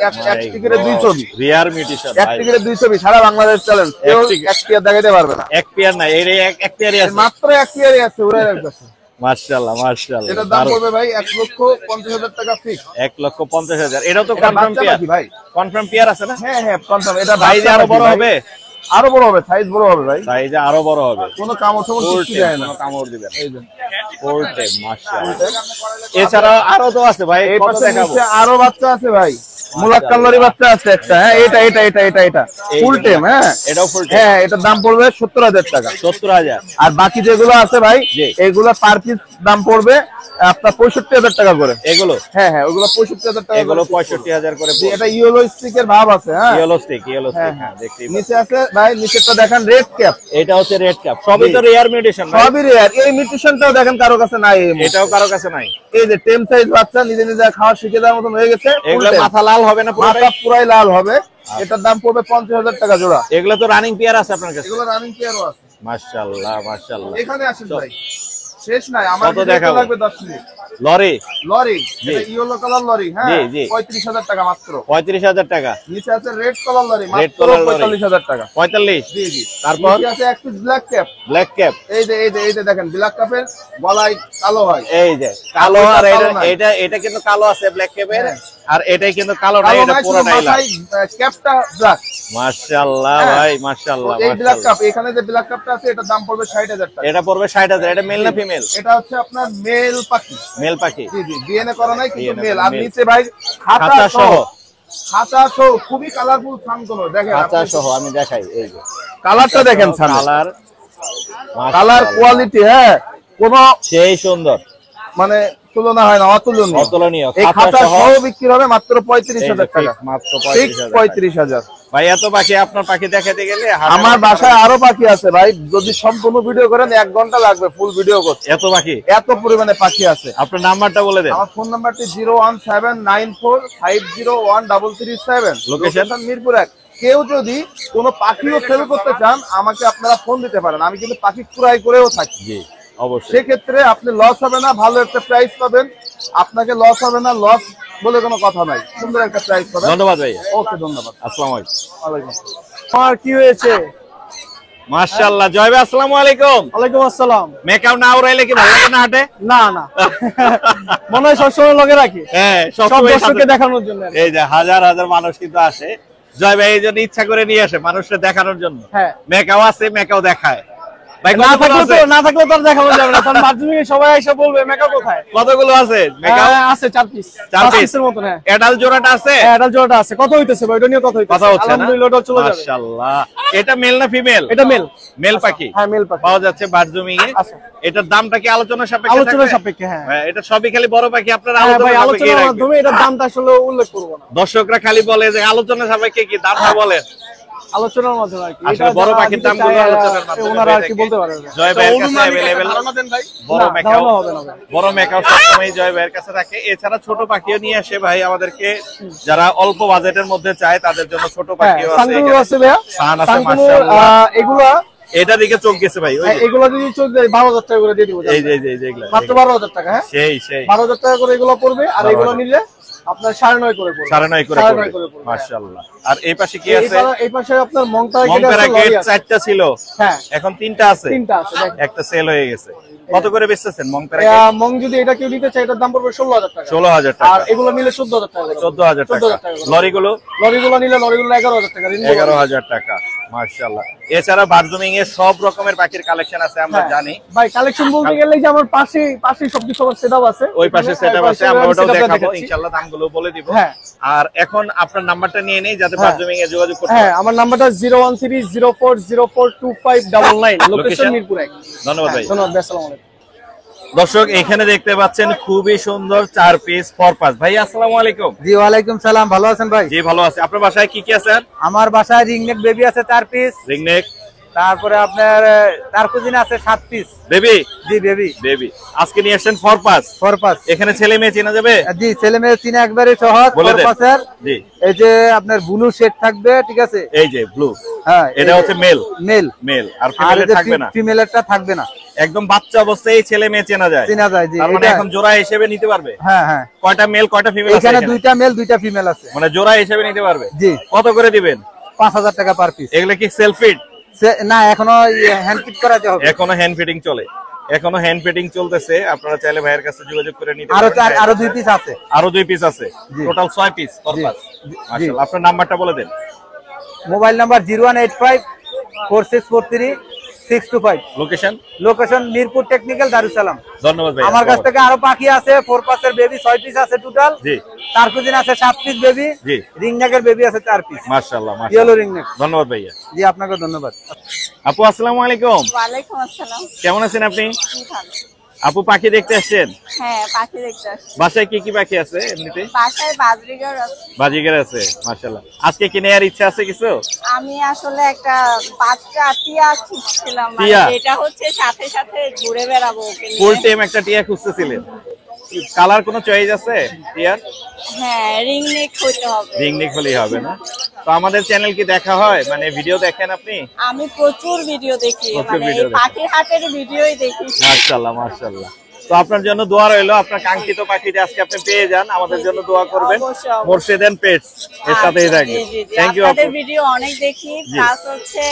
[SPEAKER 2] এক টিকেটে 2 ছবি,
[SPEAKER 1] রিয়ার মিউটেশন।
[SPEAKER 2] এক টিকেটে 2 ছবি, সারা বাংলাদেশ চ্যালেঞ্জ। কেউ
[SPEAKER 1] ticket।
[SPEAKER 2] এক টিয়ার দেখাইতে পারবে না।
[SPEAKER 1] এক পেয়ার নাই, এই এক পেয়ারই আছে।
[SPEAKER 2] মাত্র এক টিয়ারই আছে, ওরা রাখতেছে।
[SPEAKER 1] মাশাআল্লাহ মাশাআল্লাহ।
[SPEAKER 2] এটার দাম পড়বে ভাই 1,50,000 টাকা ফিক্স।
[SPEAKER 1] 1,50,000। এটাও তো
[SPEAKER 2] এটা
[SPEAKER 1] কনফার্ম
[SPEAKER 2] বাচ্চা
[SPEAKER 1] পেয়ার
[SPEAKER 2] পাখি ভাই।
[SPEAKER 1] কনফার্ম পেয়ার আছে না?
[SPEAKER 2] হ্যাঁ হ্যাঁ, কনফার্ম। এটা
[SPEAKER 1] সাইজ
[SPEAKER 2] বাচ্চা
[SPEAKER 1] আরো
[SPEAKER 2] পাখি
[SPEAKER 1] বড়
[SPEAKER 2] ভাই।
[SPEAKER 1] হবে,
[SPEAKER 2] আরো বড় হবে, সাইজ বড় হবে ভাই।
[SPEAKER 1] সাইজ আরো বড় হবে।
[SPEAKER 2] কোনো কামড় টামড়
[SPEAKER 1] ফুল
[SPEAKER 2] কিছু দেয় না।
[SPEAKER 1] কোনো কামড় দিবে না।
[SPEAKER 2] এই যে
[SPEAKER 1] ফুল টাইম মাশাআল্লাহ। এছাড়া আরো তো আছে ভাই,
[SPEAKER 2] এই
[SPEAKER 1] কত
[SPEAKER 2] পাশে
[SPEAKER 1] দেখাবো?
[SPEAKER 2] নিচে আরো বাচ্চা আছে ভাই। মুলাক্কান লরি বাচ্চা আছে একটা। হ্যাঁ, এটা ফুল টাইম। হ্যাঁ,
[SPEAKER 1] এটাও ফুল টাইম।
[SPEAKER 2] হ্যাঁ, এটার দাম পড়বে 70,000 টাকা।
[SPEAKER 1] 70,000।
[SPEAKER 2] আর বাকি যেগুলো আছে ভাই,
[SPEAKER 1] জি।
[SPEAKER 2] এইগুলো পার পিস দাম পড়বে আপনার 65,000 টাকা করে।
[SPEAKER 1] এগুলো
[SPEAKER 2] হ্যাঁ হ্যাঁ, ওগুলো 65,000 টাকা
[SPEAKER 1] এগুলো
[SPEAKER 2] করে।
[SPEAKER 1] 65,000 করে।
[SPEAKER 2] জি, এটা ইয়েলো স্টিকের ভাব আছে। হ্যাঁ,
[SPEAKER 1] ইয়েলো স্টিক
[SPEAKER 2] হ্যাঁ,
[SPEAKER 1] হ্যাঁ দেখতেই পাচ্ছি।
[SPEAKER 2] নিচে আছে ভাই, নিচেরটা দেখেন রেড ক্যাপ।
[SPEAKER 1] এটা হচ্ছে রেড ক্যাপ, সবই
[SPEAKER 2] জি।
[SPEAKER 1] তো রিয়ার মিউটেশন।
[SPEAKER 2] সবই রেয়ার। এই মিউটেশনটাও দেখেন কারো কাছে নাই এই মুহূর্তে।
[SPEAKER 1] এটাও কারো কাছে নাই।
[SPEAKER 2] এই যে টেম সাইজ বাচ্চা নিজে নিজে খাওয়া শিখে দেওয়ার মতন হয়ে গেছে।
[SPEAKER 1] এগুলো মাথা লাল হবে না পুরোটাই?
[SPEAKER 2] মাথা পুরাই লাল হবে। এটার দাম পড়বে 50,000 টাকা জোড়া।
[SPEAKER 1] এগুলো তো রানিং পেয়ার আছে আপনার কাছে?
[SPEAKER 2] এগুলো রানিং পেয়ারও আছে।
[SPEAKER 1] মাশাআল্লাহ মাশাআল্লাহ।
[SPEAKER 2] এখানে আসেন ভাই, শেষ নাই আমার।
[SPEAKER 1] কত দেখাবো?
[SPEAKER 2] লাগবে 10 মিনিট।
[SPEAKER 1] লরি
[SPEAKER 2] লরি,
[SPEAKER 1] জি।
[SPEAKER 2] এটা ইয়েলো কালার লরি, হ্যাঁ,
[SPEAKER 1] জি, জি।
[SPEAKER 2] 35,000 টাকা মাত্র।
[SPEAKER 1] 35,000 টাকা।
[SPEAKER 2] নিচে আছে রেড কালার লরি,
[SPEAKER 1] Red
[SPEAKER 2] মাত্র
[SPEAKER 1] color লরি।
[SPEAKER 2] 45,000 টাকা।
[SPEAKER 1] 45।
[SPEAKER 2] জি জি।
[SPEAKER 1] তারপর
[SPEAKER 2] নিচে আছে এক piece black cap,
[SPEAKER 1] black cap.
[SPEAKER 2] এই যে দেখেন ব্ল্যাক ক্যাপের গলায় কালো হয়।
[SPEAKER 1] এই যে কালো, আর
[SPEAKER 2] কালো নাই।
[SPEAKER 1] এটা কিন্তু কালো আছে ব্ল্যাক ক্যাপের, আর এটাই কিন্তু কালো না,
[SPEAKER 2] কালো
[SPEAKER 1] এটা
[SPEAKER 2] নাই, শুধু
[SPEAKER 1] পুরোটাই লাল।
[SPEAKER 2] মাথায় ক্যাপটা ব্ল্যাক।
[SPEAKER 1] মাশাআল্লাহ
[SPEAKER 2] হ্যাঁ।
[SPEAKER 1] ভাই, মাশাআল্লাহ
[SPEAKER 2] এই ব্ল্যাক
[SPEAKER 1] মাশাআল্লাহ।
[SPEAKER 2] কাপ, এখানে যে ব্ল্যাক কাপটা আছে এটার দাম পড়বে 60,000 টাকা।
[SPEAKER 1] এটা পড়বে 60,000। এটা মেল না ফিমেল?
[SPEAKER 2] এটা হচ্ছে আপনার মেল পাখি।
[SPEAKER 1] মেল পাখি।
[SPEAKER 2] জি জি, ডিএনএ করা নাই কিন্তু
[SPEAKER 1] DNA
[SPEAKER 2] মেল।
[SPEAKER 1] করা,
[SPEAKER 2] আর
[SPEAKER 1] male।
[SPEAKER 2] নিচে ভাই
[SPEAKER 1] খাঁচা
[SPEAKER 2] খাঁচা
[SPEAKER 1] সহ।
[SPEAKER 2] সহ, খাঁচা সহ খুবই কালারফুল সানগুলো দেখেন।
[SPEAKER 1] খাঁচা সহ আমি দেখাই, এই যে
[SPEAKER 2] কালারটা দেখেন,
[SPEAKER 1] কালার,
[SPEAKER 2] কালার কোয়ালিটি, হ্যাঁ, কোন
[SPEAKER 1] সেই সুন্দর,
[SPEAKER 2] মানে তুলনা হয় না, অতুলনীয়।
[SPEAKER 1] অতুলনীয়।
[SPEAKER 2] এই
[SPEAKER 1] খাঁচা
[SPEAKER 2] খাঁচা
[SPEAKER 1] সহ
[SPEAKER 2] সহ বিক্রি হবে মাত্র
[SPEAKER 1] এই যে
[SPEAKER 2] 35,000 টাকা।
[SPEAKER 1] fix মাত্র
[SPEAKER 2] ঠিক
[SPEAKER 1] 35,000।
[SPEAKER 2] 35,000।
[SPEAKER 1] ভাই এত পাখি, আপনার পাখি দেখাতে গেলে
[SPEAKER 2] আমার বাসায় আরো পাখি আছে ভাই, যদি সম্পূর্ণ ভিডিও করেন 1 ঘন্টা লাগবে ফুল ভিডিও করতে,
[SPEAKER 1] এত পাখি।
[SPEAKER 2] এত পরিমাণে পাখি আছে।
[SPEAKER 1] আপনার নাম্বারটা বলে দেন।
[SPEAKER 2] আমার ফোন নাম্বারটি 01794501337।
[SPEAKER 1] Location?
[SPEAKER 2] মিরপুর 1। কেউ যদি কোনো পাখিও সেল করতে চান আমাকে আপনারা ফোন দিতে পারেন, আমি কিন্তু পাখি ক্রয় করেও থাকি।
[SPEAKER 1] জি অবশ্যই।
[SPEAKER 2] সেক্ষেত্রে আপনি লস হবে না, ভালো একটা প্রাইস পাবেন, আপনাকে লস হবে না, লস বলে কোনো কথা নাই, সুন্দর একটা প্রাইস পাবেন।
[SPEAKER 1] ধন্যবাদ ভাইয়া।
[SPEAKER 2] ওকে, ধন্যবাদ।
[SPEAKER 1] আসসালামু আলাইকুম।
[SPEAKER 2] ওয়ালাইকুম আসসালাম। আর কি হয়েছে?
[SPEAKER 1] মাশাআল্লাহ জয় ভাই, আসসালামু আলাইকুম।
[SPEAKER 2] ওয়ালাইকুম আসসালাম।
[SPEAKER 1] মেকআপ না উড়াইলে কি ভালো লাগে না হাটে?
[SPEAKER 2] না না, মনে হয় সবসময় লগে রাখি,
[SPEAKER 1] হ্যাঁ,
[SPEAKER 2] সব
[SPEAKER 1] সবসময়
[SPEAKER 2] দর্শককে
[SPEAKER 1] সাথে-
[SPEAKER 2] দেখানোর জন্য।
[SPEAKER 1] এই যে হাজার হাজার মানুষ কিন্তু আসে, জয় ভাই এই জন্য ইচ্ছা করে নিয়ে আসে মানুষকে দেখানোর জন্য।
[SPEAKER 2] হ্যাঁ।
[SPEAKER 1] মেকআপ আছে, মেকআপ দেখায়। ভাই
[SPEAKER 2] না
[SPEAKER 1] কতগুলো
[SPEAKER 2] থাকলে
[SPEAKER 1] আছে?
[SPEAKER 2] তো, না থাকলে তো আর দেখানো যাবে না, কারণ মাধ্যমিকে সবাই এসে বলবে মেকআপ কোথায়।
[SPEAKER 1] কতগুলো আছে মেকআপ?
[SPEAKER 2] আছে 4 পিস,
[SPEAKER 1] 4 পিস
[SPEAKER 2] পিসের মতন। হ্যাঁ,
[SPEAKER 1] এডাল জোড়াটা আছে?
[SPEAKER 2] এটা জোড়াটা আছে। কত হইতেছে ভাই? এটা নিয়ে কথা হইতেছে।
[SPEAKER 1] কথা হচ্ছে না?
[SPEAKER 2] আলহামদুলিল্লাহ ওটা চলে যাবে।
[SPEAKER 1] মাশাআল্লাহ। এটা মেল না ফিমেল?
[SPEAKER 2] এটা মেল।
[SPEAKER 1] মেল পাখি।
[SPEAKER 2] হ্যাঁ, মেল পাখি।
[SPEAKER 1] পাওয়া যাচ্ছে বারজুমিং এ।
[SPEAKER 2] আচ্ছা।
[SPEAKER 1] এটার দামটা কি আলোচনা সাপেক্ষে?
[SPEAKER 2] আলোচনা
[SPEAKER 1] থাকবে?
[SPEAKER 2] সাপেক্ষে, হ্যাঁ।
[SPEAKER 1] হ্যাঁ, এটা সবই খালি বড় পাখি, আপনারা
[SPEAKER 2] হ্যাঁ ভাই,
[SPEAKER 1] আলোচনা সাপেক্ষে
[SPEAKER 2] আলোচনার
[SPEAKER 1] রাখবেন।
[SPEAKER 2] মাধ্যমে এটার দামটা আসলে উল্লেখ করবো না,
[SPEAKER 1] দর্শকরা খালি বলে যে আলোচনা সাপেক্ষে কি দামটা বলেন।
[SPEAKER 2] আলোচনার মাধ্যমে আর কি।
[SPEAKER 1] আসলে
[SPEAKER 2] এটা
[SPEAKER 1] বড়
[SPEAKER 2] যারা
[SPEAKER 1] পাখির
[SPEAKER 2] নিতে
[SPEAKER 1] দামগুলো
[SPEAKER 2] চায়,
[SPEAKER 1] আলোচনার মাধ্যমে
[SPEAKER 2] ওনারা আর কি
[SPEAKER 1] হয়ে
[SPEAKER 2] বলতে
[SPEAKER 1] থাকে।
[SPEAKER 2] পারবে।
[SPEAKER 1] জয় ভাইয়ের কাছে अवेलेबल বড়
[SPEAKER 2] না,
[SPEAKER 1] মেকআপ,
[SPEAKER 2] ধারণা হবে না ভাই।
[SPEAKER 1] বড় মেকআপ সবসময় জয় ভাইয়ের কাছে থাকে। এছাড়া ছোট পাখিও নিয়ে আসে ভাই আমাদেরকে, যারা অল্প বাজেটের মধ্যে চায় তাদের জন্য ছোট
[SPEAKER 2] হ্যাঁ,
[SPEAKER 1] পাখিও আছে।
[SPEAKER 2] সানকুনুর আছে ভাইয়া।
[SPEAKER 1] সান আছে,
[SPEAKER 2] সানকুনুর,
[SPEAKER 1] মাশাআল্লাহ।
[SPEAKER 2] এগুলা,
[SPEAKER 1] এটা দিকে চোখ গেছে ভাই, ওই যে।
[SPEAKER 2] এগুলা যদি চোখ দেয় 12,000 টাকা করে দিয়ে দিব।
[SPEAKER 1] এই যে এই যে এই যে এগুলা,
[SPEAKER 2] মাত্র 12,000 টাকা। হ্যাঁ,
[SPEAKER 1] সেই সেই
[SPEAKER 2] 12,000 টাকা করে এগুলো পড়বে, আর এগুলো নিলে আপনার 9.5 করে পড়বে।
[SPEAKER 1] 9.5 করে
[SPEAKER 2] 9.5
[SPEAKER 1] পড়বে।
[SPEAKER 2] করে পড়বে।
[SPEAKER 1] মাশাআল্লাহ। আর এই পাশে কি
[SPEAKER 2] এই
[SPEAKER 1] আছে?
[SPEAKER 2] এই পাশে আপনার মংতারা গেট
[SPEAKER 1] মংপেরা
[SPEAKER 2] আছে,
[SPEAKER 1] গেট
[SPEAKER 2] লরি আছে।
[SPEAKER 1] 4টা ছিল,
[SPEAKER 2] হ্যাঁ,
[SPEAKER 1] এখন 3টা আছে।
[SPEAKER 2] 3টা আছে দেখেন।
[SPEAKER 1] একটা সেল হয়ে গেছে। কত করে বেচতেছেন মংপেরা গেট?
[SPEAKER 2] মং যদি এটা কেউ নিতে চায় এটার দাম পড়বে 16,000 টাকা।
[SPEAKER 1] 16,000
[SPEAKER 2] আর
[SPEAKER 1] টাকা।
[SPEAKER 2] এগুলো নিলে 14,000 টাকা করে।
[SPEAKER 1] 14,000 টাকা।
[SPEAKER 2] 14,000 টাকা করে।
[SPEAKER 1] লরিগুলো
[SPEAKER 2] লরিগুলো নিলে লরিগুলো 11,000 টাকা।
[SPEAKER 1] 11,000 টাকা। মাশাআল্লাহ। এছাড়া বারজুমিং এর সব রকমের পাখির কালেকশন আছে, আমরা জানি।
[SPEAKER 2] ভাই কালেকশন বলতে গেলে যে আমার পাশে সবকিছু আমার সেটআপ আছে।
[SPEAKER 1] ওই পাশে সেটআপ আছে, আমরা ওটাও
[SPEAKER 2] setup টা
[SPEAKER 1] দেখাবো
[SPEAKER 2] দেখাচ্ছি।
[SPEAKER 1] ইনশাআল্লাহ, দামগুলো বলে দিব।
[SPEAKER 2] হ্যাঁ।
[SPEAKER 1] আর এখন আপনার নাম্বারটা নিয়ে নেই যাতে
[SPEAKER 2] হ্যাঁ।
[SPEAKER 1] বারজুমিং এ যোগাযোগ করতে
[SPEAKER 2] হ্যাঁ,
[SPEAKER 1] পারেন।
[SPEAKER 2] আমার নাম্বারটা 01304042599, লোকেশন
[SPEAKER 1] Location?
[SPEAKER 2] মিরপুর 1।
[SPEAKER 1] ধন্যবাদ ভাই।
[SPEAKER 2] ধন্যবাদ, আসসালামু আলাইকুম।
[SPEAKER 1] দর্শক এখানে দেখতে পাচ্ছেন খুবই সুন্দর 4 পিস ফরপাস। ভাই আসসালামু আলাইকুম।
[SPEAKER 3] জি ওয়ালাইকুম সালাম, ভালো আছেন ভাই?
[SPEAKER 1] জি ভালো আছে। আপনার বাসায় কি কি আছে?
[SPEAKER 3] আমার বাসায় রিংনেক বেবি আছে 4 পিস,
[SPEAKER 1] রিংনেক
[SPEAKER 3] তারপরে আপনার টার্কুজিন আছে 7 পিস।
[SPEAKER 1] বেবি,
[SPEAKER 3] জি বেবি
[SPEAKER 1] বেবি আজকে নিয়ে আসছেন ফরপাস।
[SPEAKER 3] ফরপাস।
[SPEAKER 1] এখানে ছেলে মেয়ে চেনা যাবে?
[SPEAKER 3] জি ছেলে মেয়ে চিনা একবারে সহজ।
[SPEAKER 1] বলে দেন।
[SPEAKER 3] ফরপাসের
[SPEAKER 1] জি
[SPEAKER 3] এই যে আপনার ব্লু শেড থাকবে, ঠিক আছে?
[SPEAKER 1] এই যে ব্লু,
[SPEAKER 3] হ্যাঁ,
[SPEAKER 1] এটা হচ্ছে মেল।
[SPEAKER 3] মেল।
[SPEAKER 1] মেল আর
[SPEAKER 3] আর
[SPEAKER 1] ফিমেল থাকবে না,
[SPEAKER 3] ফিমেলেরটা থাকবে না,
[SPEAKER 1] একদম বাচ্চা অবস্থায় এই ছেলে মেয়ে চেনা যায়।
[SPEAKER 3] চিনা যায়। জি
[SPEAKER 1] তার মানে
[SPEAKER 3] এটা-
[SPEAKER 1] এখন জোড়া হিসেবে নিতে পারবে।
[SPEAKER 3] হ্যাঁ হ্যাঁ,
[SPEAKER 1] কয়টা মেল কয়টা ফিমেল আছে
[SPEAKER 3] এখানে
[SPEAKER 1] এখানে?
[SPEAKER 3] 2টা মেল 2টা ফিমেল আছে।
[SPEAKER 1] মানে জোড়া হিসেবে নিতে পারবে।
[SPEAKER 3] জি।
[SPEAKER 1] কত করে দিবেন?
[SPEAKER 3] 5,000 টাকা পার পিস।
[SPEAKER 1] এগুলা কি সেলফ ফিড?
[SPEAKER 3] না, এখনো হ্যান্ড ফিট করাতে হবে।
[SPEAKER 1] এখনো হ্যান্ড ফিটিং চলে, এখনো হ্যান্ড ফিটিং চলতেছে। আপনারা চাইলে ভাইয়ের কাছে যোগাযোগ করে নিতে
[SPEAKER 3] আরো
[SPEAKER 1] পারেন।
[SPEAKER 3] আরো 2 পিস আছে।
[SPEAKER 1] আরো 2 পিস আছে,
[SPEAKER 3] জি।
[SPEAKER 1] Total 6 piece ফরপাস।
[SPEAKER 3] জি।
[SPEAKER 1] মাশাআল্লাহ। আপনার নাম্বারটা বলে দেন।
[SPEAKER 3] Mobile number 01854643
[SPEAKER 1] location?
[SPEAKER 3] Location Mirpur technical, Darussalam.
[SPEAKER 1] ধন্যবাদ ভাই।
[SPEAKER 3] আমার কাছ থেকে আরো পাখি আছে, 4 পাসের বেবি 6 পিস আছে টোটাল।
[SPEAKER 1] জি
[SPEAKER 3] টার্কুজিন আছে 7 পিস বেবি।
[SPEAKER 1] জি।
[SPEAKER 3] রিংনেকের বেবি আছে 4 পিস।
[SPEAKER 1] মাশাআল্লাহ
[SPEAKER 3] ইয়েলো
[SPEAKER 1] মাশাআল্লাহ।
[SPEAKER 3] রিংনেক।
[SPEAKER 1] ধন্যবাদ ভাইয়া।
[SPEAKER 3] জি আপনাকে ধন্যবাদ।
[SPEAKER 1] আপু আসসালামু আলাইকুম।
[SPEAKER 6] ওয়ালাইকুম আসসালাম।
[SPEAKER 1] কেমন আছেন আপনি?
[SPEAKER 6] কি ভালো।
[SPEAKER 1] আপু পাখি দেখতে আসছেন?
[SPEAKER 6] হ্যাঁ, পাখি দেখতে আসছি।
[SPEAKER 1] বাসায় কি কি পাখি আছে এমনিতে?
[SPEAKER 6] বাসায় বাজরিগার আছে।
[SPEAKER 1] বাজিগার আছে, মাশাআল্লাহ। আজকে কি নেয়ার ইচ্ছা আছে কিছু?
[SPEAKER 6] আমি আসলে একটা বাচ্চা টিয়া খুঁজছিলাম,
[SPEAKER 1] টিয়া?
[SPEAKER 6] এটা হচ্ছে সাথে সাথে ঘুরে বেড়াবো ওকে নিয়ে।
[SPEAKER 1] ফুল টাইম একটা টিয়া খুঁজতেছিলেন? কালার কোনো চয়েস আছে টিয়ার?
[SPEAKER 6] হ্যাঁ, রিং নেক হতে হবে।
[SPEAKER 1] রিং নেক হলেই হবে না? তো আমাদের চ্যানেল কি দেখা হয়, মানে ভিডিও দেখেন আপনি?
[SPEAKER 6] আমি প্রচুর ভিডিও দেখি,
[SPEAKER 1] প্রচুর
[SPEAKER 6] মানে
[SPEAKER 1] video
[SPEAKER 6] এই
[SPEAKER 1] দেখেন।
[SPEAKER 6] পাখির হাটের ভিডিওই দেখি।
[SPEAKER 1] মাশাআল্লাহ মাশাআল্লাহ। তো আপনার জন্য দোয়া রইলো, আপনার কাঙ্ক্ষিত পাখিটা আজকে আপনি পেয়ে যান, আমাদের জন্য দোয়া করবেন।
[SPEAKER 6] অবশ্যই, অবশ্যই।
[SPEAKER 1] মোর্শেদ এন্ড পেটস এর সাথেই থাকবেন। থ্যাংক ইউ
[SPEAKER 6] আপনাদের ভিডিও অনেক দেখি, প্লাস হচ্ছে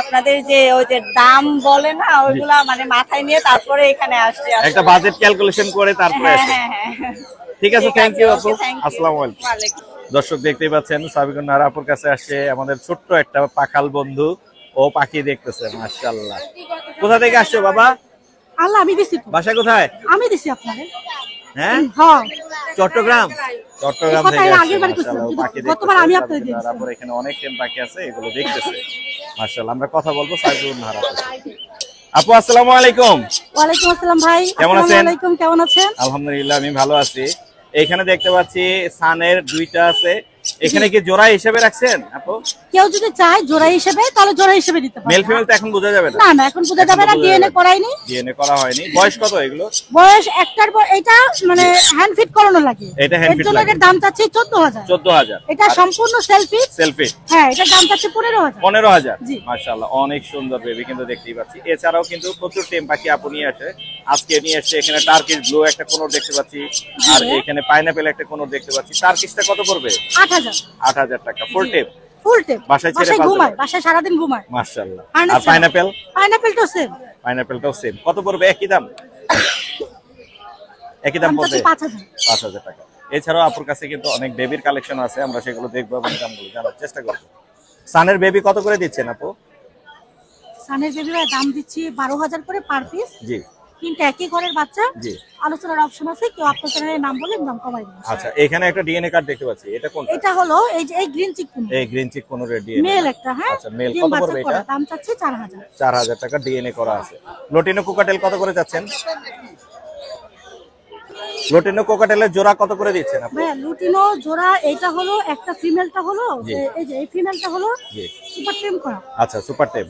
[SPEAKER 6] আপনাদের যে ওই যে দাম বলে না ওইগুলা মানে মাথায় নিয়ে তারপরে এখানে আসছি আসলে।
[SPEAKER 1] একটা বাজেট ক্যালকুলেশন করে তারপরে
[SPEAKER 6] হ্যাঁ
[SPEAKER 1] আসেন।
[SPEAKER 6] হ্যাঁ হ্যাঁ
[SPEAKER 1] ঠিক আছে, থ্যাংক ইউ আপু,
[SPEAKER 6] okay, thank you.
[SPEAKER 1] আসসালামু আলাইকুম।
[SPEAKER 6] ওয়ালাইকুম।
[SPEAKER 1] দর্শক দেখতেই পাচ্ছেন সাবিকুন নাহার আপুর কাছে আসছে আমাদের ছোট্ট একটা পাখাল বন্ধু, ও পাখি দেখতেছে। মাশাআল্লাহ। কোথা থেকে আসছো বাবা?
[SPEAKER 7] আল্লাহ আমি দিছি তো।
[SPEAKER 1] বাসা কোথায়?
[SPEAKER 7] আমি দিছি আপনারে।
[SPEAKER 1] হ্যাঁ,
[SPEAKER 7] হ্যাঁ
[SPEAKER 1] চট্টগ্রাম। চট্টগ্রাম
[SPEAKER 7] এই কথা
[SPEAKER 1] থেকে
[SPEAKER 7] এর
[SPEAKER 1] আসছে,
[SPEAKER 7] আগের বার কইছিলাম,
[SPEAKER 1] মাশাআল্লাহ,
[SPEAKER 7] কিন্তু
[SPEAKER 1] পাখি
[SPEAKER 7] গতবার
[SPEAKER 1] দেখতেছে।
[SPEAKER 7] আমি আপনাদের
[SPEAKER 1] সাবিকুন নাহার
[SPEAKER 7] দিয়েছি।
[SPEAKER 1] আপুর এখানে অনেক টেম পাখি আছে, এগুলো দেখতেছে। মাশাআল্লাহ, আমরা কথা বলবো সাবিকুন নাহার আপুর সাথে। আপু আসসালামু আলাইকুম।
[SPEAKER 7] ওয়ালাইকুম আসসালাম ভাই।
[SPEAKER 1] কেমন আছেন?
[SPEAKER 7] আসসালামু আলাইকুম, কেমন আছেন?
[SPEAKER 1] আলহামদুলিল্লাহ আমি ভালো আছি। এখানে দেখতে পাচ্ছি সানের দুইটা আছে, এখানে কি জোড়া হিসেবে রাখছেন আপু?
[SPEAKER 7] কেউ যদি চায় জোড়া হিসেবে তাহলে জোড়া হিসেবে দিতে পারে।
[SPEAKER 1] মেল ফিমেল তো এখন বোঝা যাবে না।
[SPEAKER 7] না না এখন বোঝা যাবে না, ডিএনএ করাইনি।
[SPEAKER 1] ডিএনএ করা হয়নি। বয়স কত এগুলো?
[SPEAKER 7] বয়স একটার পর এটা মানে হ্যান্ড ফিট করানো লাগে।
[SPEAKER 1] এটা hand
[SPEAKER 7] এর
[SPEAKER 1] fit
[SPEAKER 7] জন্য
[SPEAKER 1] লাগে।
[SPEAKER 7] এটার দাম চাচ্ছি 14000।
[SPEAKER 1] 14000।
[SPEAKER 7] এটা সম্পূর্ণ সেলফি।
[SPEAKER 1] সেলফি
[SPEAKER 7] হ্যাঁ এটার দাম চাচ্ছি 15000।
[SPEAKER 1] 15000।
[SPEAKER 7] জি।
[SPEAKER 1] মাশাআল্লাহ, অনেক সুন্দর বেবি কিন্তু দেখতেই পাচ্ছি। এছাড়াও কিন্তু প্রচুর টেম পাখি আপু নিয়ে আসে। আজকে নিয়ে এসে এখানে টার্কিশ ব্লু একটা কোনর দেখতে পাচ্ছি, আর এখানে পাইনাপেল একটা কোনর দেখতে পাচ্ছি। টার্কিশটা কত পড়বে?
[SPEAKER 7] 8000।
[SPEAKER 1] 8000 টাকা ফুল টেপ।
[SPEAKER 7] ফুল টেপ।
[SPEAKER 1] বাসায় ছেড়ে
[SPEAKER 7] বাসায়
[SPEAKER 1] পালতে
[SPEAKER 7] ঘুমায়,
[SPEAKER 1] পারবে?
[SPEAKER 7] বাসায় সারাদিন ঘুমায়।
[SPEAKER 1] মাশাআল্লাহ।
[SPEAKER 7] Harness
[SPEAKER 1] আর
[SPEAKER 7] ছাড়া।
[SPEAKER 1] পাইনাপেল?
[SPEAKER 7] পাইনাপেলটাও সেম।
[SPEAKER 1] পাইনাপেলটাও সেম। কত পড়বে? একই দাম? একই দাম
[SPEAKER 7] দাম
[SPEAKER 1] পড়বে?
[SPEAKER 7] চাচ্ছি 5000।
[SPEAKER 1] 5000 টাকা। এছাড়াও আপুর কাছে কিন্তু অনেক বেবির কালেকশন আছে, আমরা সেগুলো দেখবো এবং দামগুলো জানার চেষ্টা করবো। সানের বেবি কত করে দিচ্ছেন আপু?
[SPEAKER 7] সানের বেবির দাম দিচ্ছি 12000 করে পার পিস।
[SPEAKER 1] জি
[SPEAKER 7] কিন্তু একই ঘরের বাচ্চা,
[SPEAKER 1] জি।
[SPEAKER 7] আলোচনার অপশন আছে, কেউ আপনার চ্যানেলের নাম বলে দাম কমাই দেবে।
[SPEAKER 1] আচ্ছা, এখানে একটা ডিএনএ কার্ড দেখতে পাচ্ছি, এটা কোনটা?
[SPEAKER 7] এটা হলো এই যে এই গ্রিন চিকুন,
[SPEAKER 1] এই গ্রিন চিক কোন ডিএনএ?
[SPEAKER 7] মেল একটা। হ্যাঁ
[SPEAKER 1] আচ্ছা, মেল।
[SPEAKER 7] ডিম
[SPEAKER 1] কত
[SPEAKER 7] বাচ্চা
[SPEAKER 1] পড়বে
[SPEAKER 7] করা,
[SPEAKER 1] এটা?
[SPEAKER 7] দাম চাচ্ছি 4000।
[SPEAKER 1] 4000 টাকা ডিএনএ করা আছে। লোটিনো কোকাটেল কত করে যাচ্ছেন? লোটিনো কোকাটেলের জোড়া কত করে দিচ্ছেন আপনি?
[SPEAKER 7] ভাই লুটিনো জোড়া এইটা হলো একটা, ফিমেলটা হলো
[SPEAKER 1] জি।
[SPEAKER 7] এই যে এই ফিমেলটা হলো
[SPEAKER 1] জি।
[SPEAKER 7] সুপার টেম করা,
[SPEAKER 1] আচ্ছা, সুপার টেম।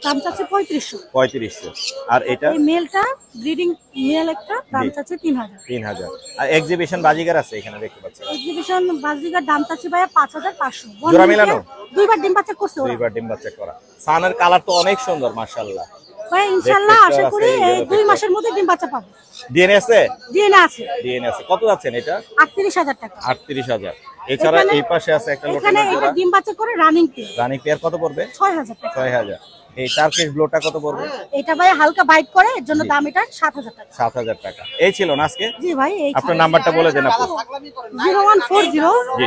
[SPEAKER 7] দাম চাচ্ছি 3500।
[SPEAKER 1] 3500। আর এটা?
[SPEAKER 7] এই মেলটা ব্রিডিং মেল একটা, দাম
[SPEAKER 1] জি।
[SPEAKER 7] চাচ্ছি 3000।
[SPEAKER 1] 3000। আর এক্সিবিশন বাজিগার আছে এখানে দেখতে পাচ্ছি।
[SPEAKER 7] এক্সিবিশন বাজিকার দাম চাচ্ছি ভাই 5500।
[SPEAKER 1] জোড়া মেলানো?
[SPEAKER 7] দুইবার ডিম বাচ্চা করছে ওরা।
[SPEAKER 1] দুইবার ডিম বাচ্চা করা। সানের কালার তো অনেক সুন্দর মাশাআল্লাহ।
[SPEAKER 7] ভাই ইনশাআল্লাহ
[SPEAKER 1] দেখতে
[SPEAKER 7] আশা
[SPEAKER 1] আছে,
[SPEAKER 7] করি
[SPEAKER 1] এই
[SPEAKER 7] এই
[SPEAKER 1] যে
[SPEAKER 7] 2 মাসের মধ্যে ডিম বাচ্চা পাবে।
[SPEAKER 1] ডিএনএ আছে?
[SPEAKER 7] ডিএনএ আছে।
[SPEAKER 1] ডিএনএ আছে। কত যাচ্ছেন এটা?
[SPEAKER 7] 38000 টাকা।
[SPEAKER 1] 38000। এছাড়া
[SPEAKER 7] এখানে-
[SPEAKER 1] এই পাশে আছে একটা
[SPEAKER 7] এখানে
[SPEAKER 1] লোটিনো
[SPEAKER 7] এটা
[SPEAKER 1] জোড়া।
[SPEAKER 7] ডিম বাচ্চা করে রানিং পেয়ার
[SPEAKER 1] রানী পেয়ার কত পড়বে?
[SPEAKER 7] 6000 টাকা।
[SPEAKER 1] 6000। এই টার্কিশ ব্লুটা কত পড়বে?
[SPEAKER 7] এটা ভাই হালকা বাইট করে, এর জন্য
[SPEAKER 1] জি।
[SPEAKER 7] দাম এটা 7000 টাকা।
[SPEAKER 1] 7000 টাকা। এই ছিল না আজকে?
[SPEAKER 7] জি ভাই এই
[SPEAKER 1] আপনার নাম্বারটা বলে দেন আপু।
[SPEAKER 7] 0140
[SPEAKER 1] জি।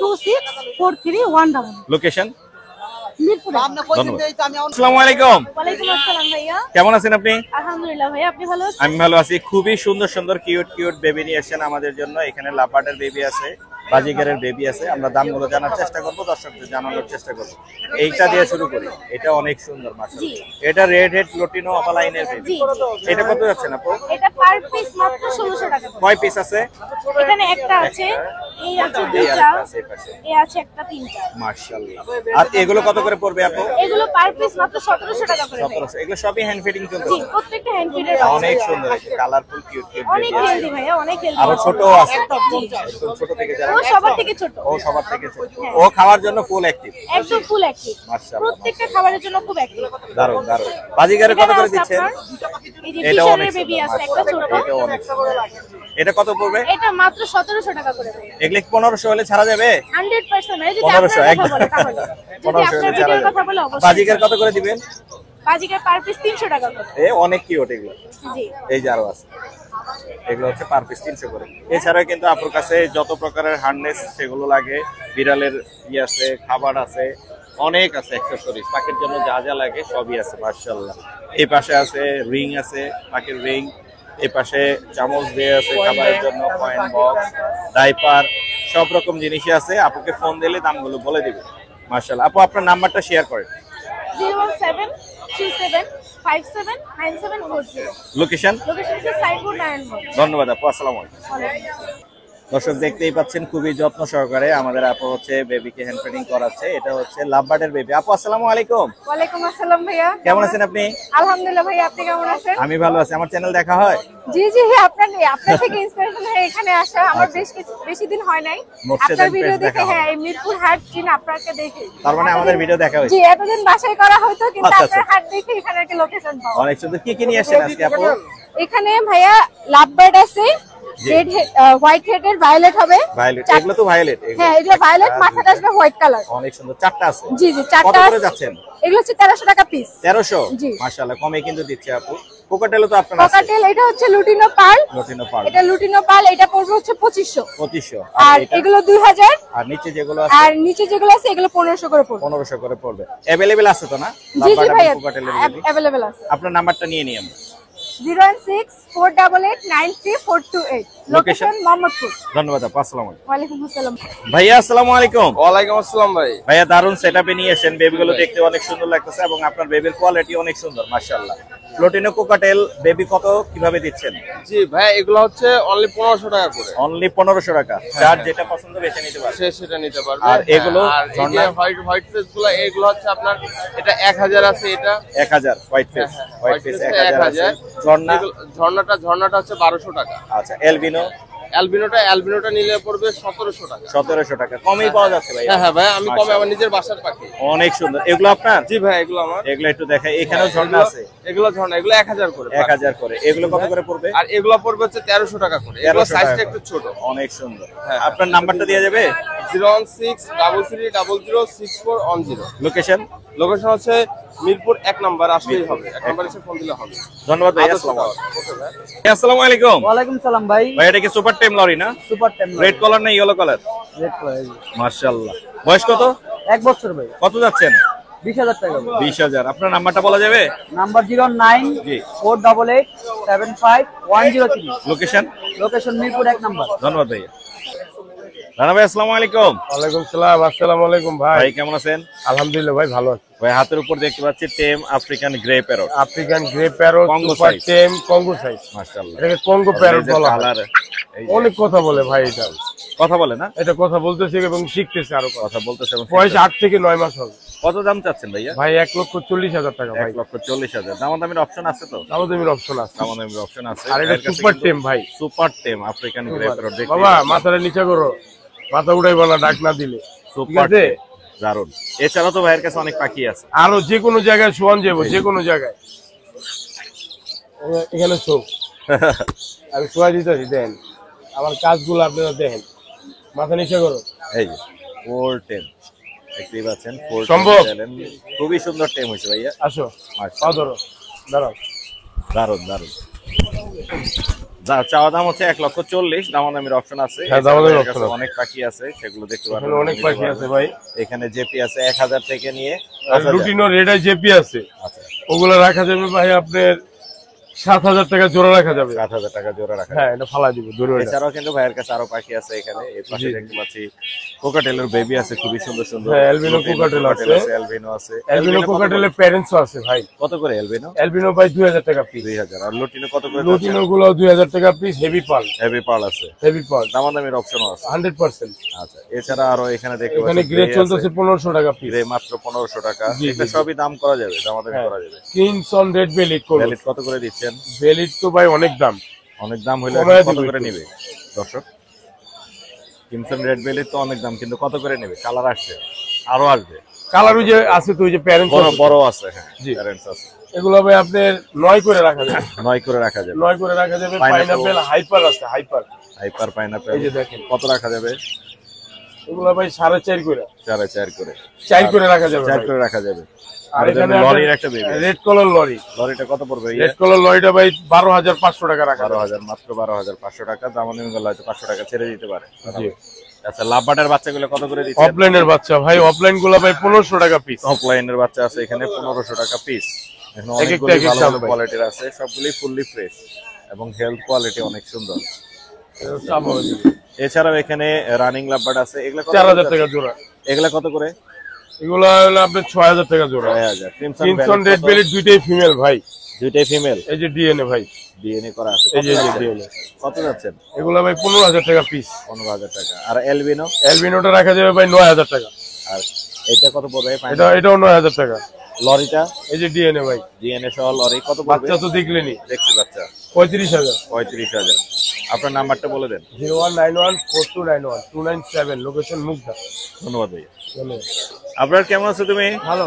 [SPEAKER 7] 2643
[SPEAKER 1] লোকেশন?
[SPEAKER 7] মিরপুরে।
[SPEAKER 1] ধন্যবাদ। আসসালামু আলাইকুম।
[SPEAKER 6] ওয়ালাইকুম আসসালাম ভাইয়া।
[SPEAKER 1] কেমন আছেন আপনি?
[SPEAKER 6] আলহামদুলিল্লাহ ভাইয়া, আপনি ভালো আছেন?
[SPEAKER 1] আমি ভালো আছি। খুবই সুন্দর সুন্দর কিউট কিউট বেবি নিয়ে এসেছেন আমাদের জন্য। এখানে লাপাটের বেবি আছে, বাজিগারের বেবি আছে। আমরা দামগুলো জানার চেষ্টা করবো, দর্শকদের জানানোর চেষ্টা করবো। এইটা দিয়ে শুরু করি। এটা অনেক সুন্দর মাশাআল্লাহ। এটা রেড হেড লোটিনো অফলাইনের বেবি। এটা কত যাচ্ছেন আপু?
[SPEAKER 6] এটা পার পিস মাত্র 1600 টাকা করে।
[SPEAKER 1] কয় পিস আছে?
[SPEAKER 6] এখানে একটা আছে, এই আছে
[SPEAKER 1] এই
[SPEAKER 6] দুইটা,
[SPEAKER 1] আরেকটা আছে এই পাশে।
[SPEAKER 6] এই আছে একটা, তিনটা।
[SPEAKER 1] মাশাআল্লাহ। আর এগুলো কত করে পড়বে আপু?
[SPEAKER 6] এগুলো পার পিস মাত্র 1700 টাকা করে।
[SPEAKER 1] 1700। এগুলো সবই হ্যান্ড ফিটিং
[SPEAKER 6] জি,
[SPEAKER 1] চলছে।
[SPEAKER 6] প্রত্যেকটা হ্যান্ড ফিডের
[SPEAKER 1] অনেক সুন্দর, একটা কালারফুল কিউট কিউট
[SPEAKER 6] অনেক
[SPEAKER 1] বেবি আছে।
[SPEAKER 6] হেলদি ভাইয়া, অনেক হেলদি।
[SPEAKER 1] আরো ছোট আছে। একদম ছোট থেকে যারা,
[SPEAKER 6] ও সবার থেকে ছোট,
[SPEAKER 1] ও সবার থেকে ছোট। ও খাওয়ার জন্য ফুল অ্যাক্টিভ।
[SPEAKER 6] একদম ফুল অ্যাক্টিভ।
[SPEAKER 1] মাশাআল্লাহ।
[SPEAKER 6] প্রত্যেকটা খাবারের জন্য খুব অ্যাক্টিভ।
[SPEAKER 1] দারুণ দারুণ। বাজিগারে কত করে দিচ্ছেন?
[SPEAKER 6] এই যে
[SPEAKER 1] এটা অনেক
[SPEAKER 6] ফিশারের বেবি
[SPEAKER 1] সুন্দর,
[SPEAKER 6] আছে একটা ছোট,
[SPEAKER 1] মাশাআল্লাহ। এটা অনেক সুন্দর। এটা কত পড়বে?
[SPEAKER 6] এটা মাত্র 1700 টাকা করে ভাইয়া।
[SPEAKER 1] এগুলো 1500 হলে ছাড়া যাবে?
[SPEAKER 6] 100% ভাইয়া, যদি
[SPEAKER 1] 1500
[SPEAKER 6] আপনার
[SPEAKER 1] একদম।
[SPEAKER 6] কথা বলে তাহলে। যদি
[SPEAKER 1] 1500
[SPEAKER 6] আপনার
[SPEAKER 1] হলে ছাড়া
[SPEAKER 6] ভিডিওর কথা বলে
[SPEAKER 1] যাবে।
[SPEAKER 6] অবশ্যই।
[SPEAKER 1] বাজিগার কত করে দিবেন?
[SPEAKER 6] বাজিকার পার পিস 300 টাকা করে।
[SPEAKER 1] এ অনেক কিউট এগুলো।
[SPEAKER 6] জি।
[SPEAKER 1] এই যে আরো আছে, এগুলো হচ্ছে পার পিস 300 করে। এছাড়া কিন্তু আপুর কাছে যত প্রকারের হার্নেস সেগুলো লাগে, বিড়ালের আছে, খাবার আছে, অনেক আছে অ্যাকসেসরিজ। পাখির জন্য যা যা লাগে সবই আছে মাশাআল্লাহ। এই পাশে আছে রিং আছে, পাখির রিং। এই পাশে চামচ দিয়ে আছে খাবারের জন্য, কয়েন বক্স, ডাইপার, সব রকম জিনিসই আছে। আপুকে ফোন দিলে দামগুলো বলে দিবে মাশাআল্লাহ। আপু আপনার নাম্বারটা শেয়ার করেন।
[SPEAKER 6] 01737579740।
[SPEAKER 1] লোকেশন?
[SPEAKER 6] লোকেশন হচ্ছে সাইডবোর্ড নারায়ণগঞ্জ।
[SPEAKER 1] ধন্যবাদ আপু, আসসালামু আলাইকুম। দর্শক দেখতেই পাচ্ছেন খুবই যত্ন সহকারে আমাদের আপু হচ্ছে বেবিকে হ্যান্ড ফিডিং করাচ্ছে। এটা হচ্ছে লাভবার্ডের বেবি। আপু আসসালামু আলাইকুম।
[SPEAKER 8] ওয়ালাইকুম আসসালাম ভাইয়া।
[SPEAKER 1] কেমন আছেন আপনি?
[SPEAKER 8] আলহামদুলিল্লাহ ভাইয়া, আপনি কেমন আছেন?
[SPEAKER 1] আমি ভালো আছি। আমার চ্যানেল দেখা হয়?
[SPEAKER 8] জি জি, আপনার থেকে ইন্সপিরেশন হয়ে এখানে আসা। আমার বেশি দিন হয় নাই
[SPEAKER 1] মোর্শেদ
[SPEAKER 8] আপনার
[SPEAKER 1] এন্ড
[SPEAKER 8] ভিডিও
[SPEAKER 1] পেজ
[SPEAKER 8] দেখে।
[SPEAKER 1] দেখা হয়।
[SPEAKER 8] হ্যাঁ, এই মিরপুর হাট চিন আপনাকে দেখে।
[SPEAKER 1] তার মানে আমাদের ভিডিও দেখা হয়েছে।
[SPEAKER 8] জি, এতদিন বাসায় করা হতো, কিন্তু
[SPEAKER 1] আচ্ছা,
[SPEAKER 8] আপনার
[SPEAKER 1] আচ্ছা।
[SPEAKER 8] হাট দেখে এখানে একটা লোকেশন পাওয়া।
[SPEAKER 1] অনেক সুন্দর। কি কি নিয়ে আসেন আজকে আপু?
[SPEAKER 8] এখানে ভাইয়া লাভবার্ড আছে, রেড হোয়াইট হেডের ভায়োলেট হবে।
[SPEAKER 1] ভায়োলেট, এগুলো তো ভায়োলেট।
[SPEAKER 8] হ্যাঁ, এগুলো ভায়োলেট, মাথাটা আসবে হোয়াইট কালার।
[SPEAKER 1] অনেক সুন্দর। চারটা আছে?
[SPEAKER 8] জি জি,
[SPEAKER 1] কত
[SPEAKER 8] চারটা
[SPEAKER 1] করে
[SPEAKER 8] আছে।
[SPEAKER 1] যাচ্ছেন?
[SPEAKER 8] এগুলো হচ্ছে 1300 টাকা পিস।
[SPEAKER 1] 1300?
[SPEAKER 8] জি।
[SPEAKER 1] মাশাআল্লাহ, কমে কিন্তু দিচ্ছে আপু। কোকাটেলও তো আপনার আছে?
[SPEAKER 8] কোকাটেল এটা হচ্ছে লুটিনো পার্ল।
[SPEAKER 1] Lutino pearl.
[SPEAKER 8] এটা লুটিনো পার্ল, এটা পড়বে হচ্ছে 2500।
[SPEAKER 1] 2500।
[SPEAKER 8] আর
[SPEAKER 1] এটা?
[SPEAKER 8] এগুলো 2000।
[SPEAKER 1] আর নিচে যেগুলো আছে?
[SPEAKER 8] আর নিচে যেগুলো আছে এগুলো 1500 করে পড়বে।
[SPEAKER 1] 1500 করে পড়বে। अवेलेबल আছে তো না?
[SPEAKER 8] জি জি
[SPEAKER 1] লাভবার্ড
[SPEAKER 8] ভাইয়া,
[SPEAKER 1] এবং কোকাটেলের বেবি।
[SPEAKER 8] अवेलेबल আছে।
[SPEAKER 1] আপনার নাম্বারটা নিয়ে নিই আমরা।
[SPEAKER 8] 01648893428। লোকেশন মোহাম্মদপুর।
[SPEAKER 1] ধন্যবাদ আপু। আসসালামু আলাইকুম।
[SPEAKER 8] ওয়ালাইকুম আসসালাম।
[SPEAKER 1] ভাইয়া আসসালামু আলাইকুম।
[SPEAKER 5] ওয়ালাইকুম আসসালাম ভাই।
[SPEAKER 1] ভাইয়া দারুন সেটআপে নিয়ে এসেছেন। বেবিগুলো দেখতে অনেক সুন্দর লাগতেছে এবং আপনার বেবির কোয়ালিটি অনেক সুন্দর মাশাআল্লাহ। লটিনো কোকাটেল বেবি কত কিভাবে দিচ্ছেন?
[SPEAKER 5] জি ভাই, এগুলো হচ্ছে অনলি 1500 টাকা করে।
[SPEAKER 1] অনলি 1500 টাকা। যার যেটা পছন্দ বেছে নিতে পারবে।
[SPEAKER 5] সেটা নিতে পারবে।
[SPEAKER 1] আর এগুলো
[SPEAKER 5] আর এই যে হোয়াইট ফেস গুলো, এগুলো হচ্ছে আপনার এটা 1000 আছে। এটা
[SPEAKER 1] 1000 হোয়াইট ফেস। হোয়াইট ফেস 1000 আছে। ঝর্ণা?
[SPEAKER 5] ঝর্ণাটা হচ্ছে 1200 টাকা।
[SPEAKER 1] আচ্ছা, এলবিনো?
[SPEAKER 5] অ্যালবিনোটা নিলে পড়বে 1700 টাকা।
[SPEAKER 1] 1700 টাকা। কমই পাওয়া যাচ্ছে ভাই।
[SPEAKER 5] হ্যাঁ ভাই, আমি কমে আমার নিজের বাসার পাখি।
[SPEAKER 1] অনেক সুন্দর। এগুলো আপনার?
[SPEAKER 5] জি ভাই, এগুলো আমার।
[SPEAKER 1] এগুলো একটু দেখাই। এখানেও ঝর্ণা আছে?
[SPEAKER 5] এগুলো ঝর্ণা, এগুলো 1000 করে।
[SPEAKER 1] 1000 করে। এগুলো কত করে পড়বে?
[SPEAKER 5] আর এগুলো পড়বে হচ্ছে 1300 টাকা করে। এগুলো
[SPEAKER 1] 1300
[SPEAKER 5] সাইজটা
[SPEAKER 1] টাকা
[SPEAKER 5] একটু ছোট।
[SPEAKER 1] অনেক সুন্দর।
[SPEAKER 5] হ্যাঁ।
[SPEAKER 1] আপনার নাম্বারটা দেওয়া যাবে?
[SPEAKER 5] 01633006410।
[SPEAKER 1] লোকেশন?
[SPEAKER 5] লোকেশন হচ্ছে মিরপুর 1 নাম্বার। আসলেই হবে, 1 নাম্বার এসে ফোন দিলে হবে।
[SPEAKER 1] ধন্যবাদ ভাই। আসসালামু আসসালামু আলাইকুম।
[SPEAKER 9] ওয়ালাইকুম সালাম ভাই।
[SPEAKER 1] ভাই এটা কি সুপার টেম লরি না?
[SPEAKER 9] সুপার টেম
[SPEAKER 1] রেড কালার না ইয়েলো কালার?
[SPEAKER 9] Red colour.
[SPEAKER 1] মাশাআল্লাহ। বয়স কত?
[SPEAKER 9] 1 বছর ভাই।
[SPEAKER 1] কত যাচ্ছেন?
[SPEAKER 9] 20000 টাকা।
[SPEAKER 1] 20000। আপনার নাম্বারটা বলা যাবে?
[SPEAKER 9] নাম্বার
[SPEAKER 1] জি।
[SPEAKER 9] 09488755103।
[SPEAKER 1] লোকেশন?
[SPEAKER 9] Location Mirpur 1 number.
[SPEAKER 1] ধন্যবাদ ভাইয়া। রানা ভাই আসসালামু আলাইকুম।
[SPEAKER 2] ওয়ালাইকুম সালাম। আসসালামু আলাইকুম ভাই।
[SPEAKER 1] ভাই কেমন আছেন?
[SPEAKER 2] আলহামদুলিল্লাহ ভাই, ভালো আছি।
[SPEAKER 1] ভাই হাতের উপর দেখতে পাচ্ছি টেম African grey parrot.
[SPEAKER 2] African grey parrot,
[SPEAKER 1] Congo
[SPEAKER 2] super
[SPEAKER 1] size.
[SPEAKER 2] টেম, কঙ্গো সাইজ।
[SPEAKER 1] মাশাআল্লাহ।
[SPEAKER 2] এটাকে কঙ্গো প্যারট বলা হয়।
[SPEAKER 1] কালার
[SPEAKER 2] অনেক কথা বলে ভাই, এটা
[SPEAKER 1] কথা বলে না?
[SPEAKER 2] এটা কথা বলতেছে এবং শিখতেছে আরো কথা।
[SPEAKER 1] কথা বলতেছে এবং
[SPEAKER 2] বয়স 8 থেকে 9 মাস হবে।
[SPEAKER 1] কত দাম চাচ্ছেন ভাইয়া?
[SPEAKER 2] ভাই 1,40,000 টাকা ভাই।
[SPEAKER 1] 1,40,000। দামাদামির অপশন আছে তো?
[SPEAKER 2] দামাদামির অপশন আছে।
[SPEAKER 1] দামাদামির অপশন আছে।
[SPEAKER 2] আর এটা সুপার টেম ভাই।
[SPEAKER 1] সুপার টেম আফ্রিকান গ্রে প্যারট। দেখতে
[SPEAKER 2] বাবা মাথাটা নিচে করো, মাথা উঠাইবো না ডাক না দিলে। ঠিক
[SPEAKER 1] সুপার
[SPEAKER 2] আছে?
[SPEAKER 1] টেম দারুন। এছাড়া তো ভাইয়ের কাছে অনেক পাখি আছে।
[SPEAKER 2] আরো যে কোনো জায়গায় শোয়ান যাবো, যে কোনো জায়গায়। এখানে শো আমি শোয়া দিতেছি, দেন আমার কাজগুলো আপনারা দেখেন। মাথা নিচে করো।
[SPEAKER 1] এই যে 4 টেম দেখতেই পাচ্ছেন। 4
[SPEAKER 2] সম্ভব?
[SPEAKER 1] খুবই সুন্দর টেম হয়েছে ভাইয়া।
[SPEAKER 2] আসো, পা ধরো, দাঁড়াও।
[SPEAKER 1] দারুন দারুন। চাওয়া দাম হচ্ছে 1,40,000। দামাদামির অপশন আছে।
[SPEAKER 2] হ্যাঁ, দামাদামির
[SPEAKER 1] এছাড়া
[SPEAKER 2] option
[SPEAKER 1] ভাইয়ের কাছে
[SPEAKER 2] আছে।
[SPEAKER 1] অনেক পাখি আছে, সেগুলো দেখতে পারবেন।
[SPEAKER 2] এখানে অনেক পাখি আছে ভাই।
[SPEAKER 1] এখানে জেপি আছে 1000 থেকে নিয়ে
[SPEAKER 2] আর
[SPEAKER 1] 5000।
[SPEAKER 2] লুটিনো রেড জেপি আছে,
[SPEAKER 1] আচ্ছা,
[SPEAKER 2] ওগুলো রাখা যাবে ভাই আপনার 7,000 টাকা জোড়া রাখা যাবে।
[SPEAKER 1] 7,000 টাকা জোড়া রাখা।
[SPEAKER 2] হ্যাঁ, এটা ফালা দিব দূরে।
[SPEAKER 1] এছাড়াও কিন্তু ভাইয়ের কাছে আরো পাখি আছে এখানে। এই পাশে দেখতে পাচ্ছি কোকাটেলের বেবি আছে, খুবই সুন্দর সুন্দর।
[SPEAKER 2] হ্যাঁ, অ্যালবিনো কোকাটেল আছে।
[SPEAKER 1] অ্যালবিনো আছে।
[SPEAKER 2] অ্যালবিনো কোকাটেলের প্যারেন্টসও আছে ভাই।
[SPEAKER 1] কত করে অ্যালবিনো?
[SPEAKER 2] অ্যালবিনো ভাই 2000 টাকা পিস।
[SPEAKER 1] 2000। আর লুটিনো কত করে?
[SPEAKER 2] লুটিনো গুলো 2000 টাকা পিস। হেভি পাল,
[SPEAKER 1] হেভি পার্ল আছে।
[SPEAKER 2] হেভি পাল
[SPEAKER 1] দামাদামির অপশনও আছে।
[SPEAKER 2] 100%।
[SPEAKER 1] আচ্ছা, এছাড়া আরো এখানে দেখতে
[SPEAKER 2] এখানে
[SPEAKER 1] পাচ্ছি
[SPEAKER 2] গ্রে চলতেছে 1500 টাকা পিস।
[SPEAKER 1] গ্রে মাত্র 1500 টাকা।
[SPEAKER 2] জি,
[SPEAKER 1] এটা
[SPEAKER 2] জি,
[SPEAKER 1] সবই দাম করা যাবে, দামাদামি করা যাবে।
[SPEAKER 2] কিনসন রেড বেলিট করো।
[SPEAKER 1] ভ্যালিড কত করে দিচ্ছেন?
[SPEAKER 2] বেলিট তো ভাই অনেক দাম।
[SPEAKER 1] অনেক দাম হলে
[SPEAKER 2] কমায়
[SPEAKER 1] কত
[SPEAKER 2] দিবো
[SPEAKER 1] করে
[SPEAKER 2] একটু।
[SPEAKER 1] নেবে দর্শক? কিমসন রেড বেলির তো অনেক দাম, কিন্তু কত করে নেবে? কালার আসছে, আরো আসবে।
[SPEAKER 2] কালার ওই যে আছে তো, ওই যে প্যারেন্টস
[SPEAKER 1] বড় বড় আছে। হ্যাঁ,
[SPEAKER 2] জি।
[SPEAKER 1] প্যারেন্টস আছে।
[SPEAKER 2] এগুলো ভাই আপনার 9 করে রাখা যাবে।
[SPEAKER 1] 9 করে রাখা যাবে।
[SPEAKER 2] 9 করে রাখা যাবে।
[SPEAKER 1] Pineapple।
[SPEAKER 2] পাইনাপেল হাইপার আছে, হাইপার।
[SPEAKER 1] হাইপার পাইনাপেল
[SPEAKER 2] এই যে দেখেন।
[SPEAKER 1] কত রাখা যাবে?
[SPEAKER 2] এগুলো ভাই 4.5 করে।
[SPEAKER 1] 4.5 করে।
[SPEAKER 2] 4 করে রাখা যাবে।
[SPEAKER 1] 4 করে রাখা যাবে।
[SPEAKER 2] আর এখানে
[SPEAKER 1] লরির একটা বেবি।
[SPEAKER 2] Red colour lorry.
[SPEAKER 1] লরিটা কত পড়বে?
[SPEAKER 2] রেড কালার লরিটা ভাই 12,500 টাকা রাখা যাবে।
[SPEAKER 1] 12,000, মাত্র 12,500 টাকা। দামাদামি করলে হয়তো 500 টাকা ছেড়ে দিতে পারে।
[SPEAKER 2] জি।
[SPEAKER 1] আচ্ছা, লাভবাটের বাচ্চাগুলো কত করে দিচ্ছেন?
[SPEAKER 2] অফলাইনের বাচ্চা ভাই, অফলাইন গুলো ভাই 1500 টাকা পিস।
[SPEAKER 1] অফলাইনের বাচ্চা আছে এখানে 1500 টাকা পিস। এখানে
[SPEAKER 2] এক একটা
[SPEAKER 1] অনেকগুলি
[SPEAKER 2] এক এক
[SPEAKER 1] ভালো
[SPEAKER 2] দাম
[SPEAKER 1] ভালো
[SPEAKER 2] ভাই।
[SPEAKER 1] কোয়ালিটির আছে, সবগুলি ফুললি ফ্রেশ এবং হেলথ কোয়ালিটি অনেক সুন্দর। এছাড়াও এখানে রানিং লাভবার্ড আছে, এগুলো কত?
[SPEAKER 2] 4000 টাকা জোড়া।
[SPEAKER 1] এগুলো কত করে?
[SPEAKER 2] এগুলো হলো আপনার 6000 টাকা জোড়া।
[SPEAKER 1] 6000।
[SPEAKER 2] কিনসন রেড বেলিট দুইটাই ফিমেল ভাই।
[SPEAKER 1] দুইটাই ফিমেল।
[SPEAKER 10] এই যে ডিএনএ ভাই,
[SPEAKER 1] ডিএনএ করা আছে।
[SPEAKER 10] এই যে ডিএনএ।
[SPEAKER 1] কত যাচ্ছেন?
[SPEAKER 10] এগুলো ভাই 15,000 টাকা পিস।
[SPEAKER 1] 15,000 টাকা। আর এলবিনো?
[SPEAKER 10] এলবিনোটা রাখা যাবে ভাই 9,000 টাকা।
[SPEAKER 1] আর এটা কত পড়বে?
[SPEAKER 10] এটাও 9,000 টাকা।
[SPEAKER 1] লরিটা?
[SPEAKER 10] এই যে ডিএনএ ভাই,
[SPEAKER 1] ডিএনএ সহ লরি কত পড়বে?
[SPEAKER 10] বাচ্চা তো দেখলেনি,
[SPEAKER 1] দেখছি বাচ্চা।
[SPEAKER 10] 35,000।
[SPEAKER 1] 35,000। আপনার নাম্বারটা বলে দেন।
[SPEAKER 10] 019142912997, লোকেশন মুগদা।
[SPEAKER 1] ধন্যবাদ ভাই।
[SPEAKER 10] ধন্যবাদ।
[SPEAKER 1] আপনার কেমন আছো তুমি?
[SPEAKER 5] ভালো।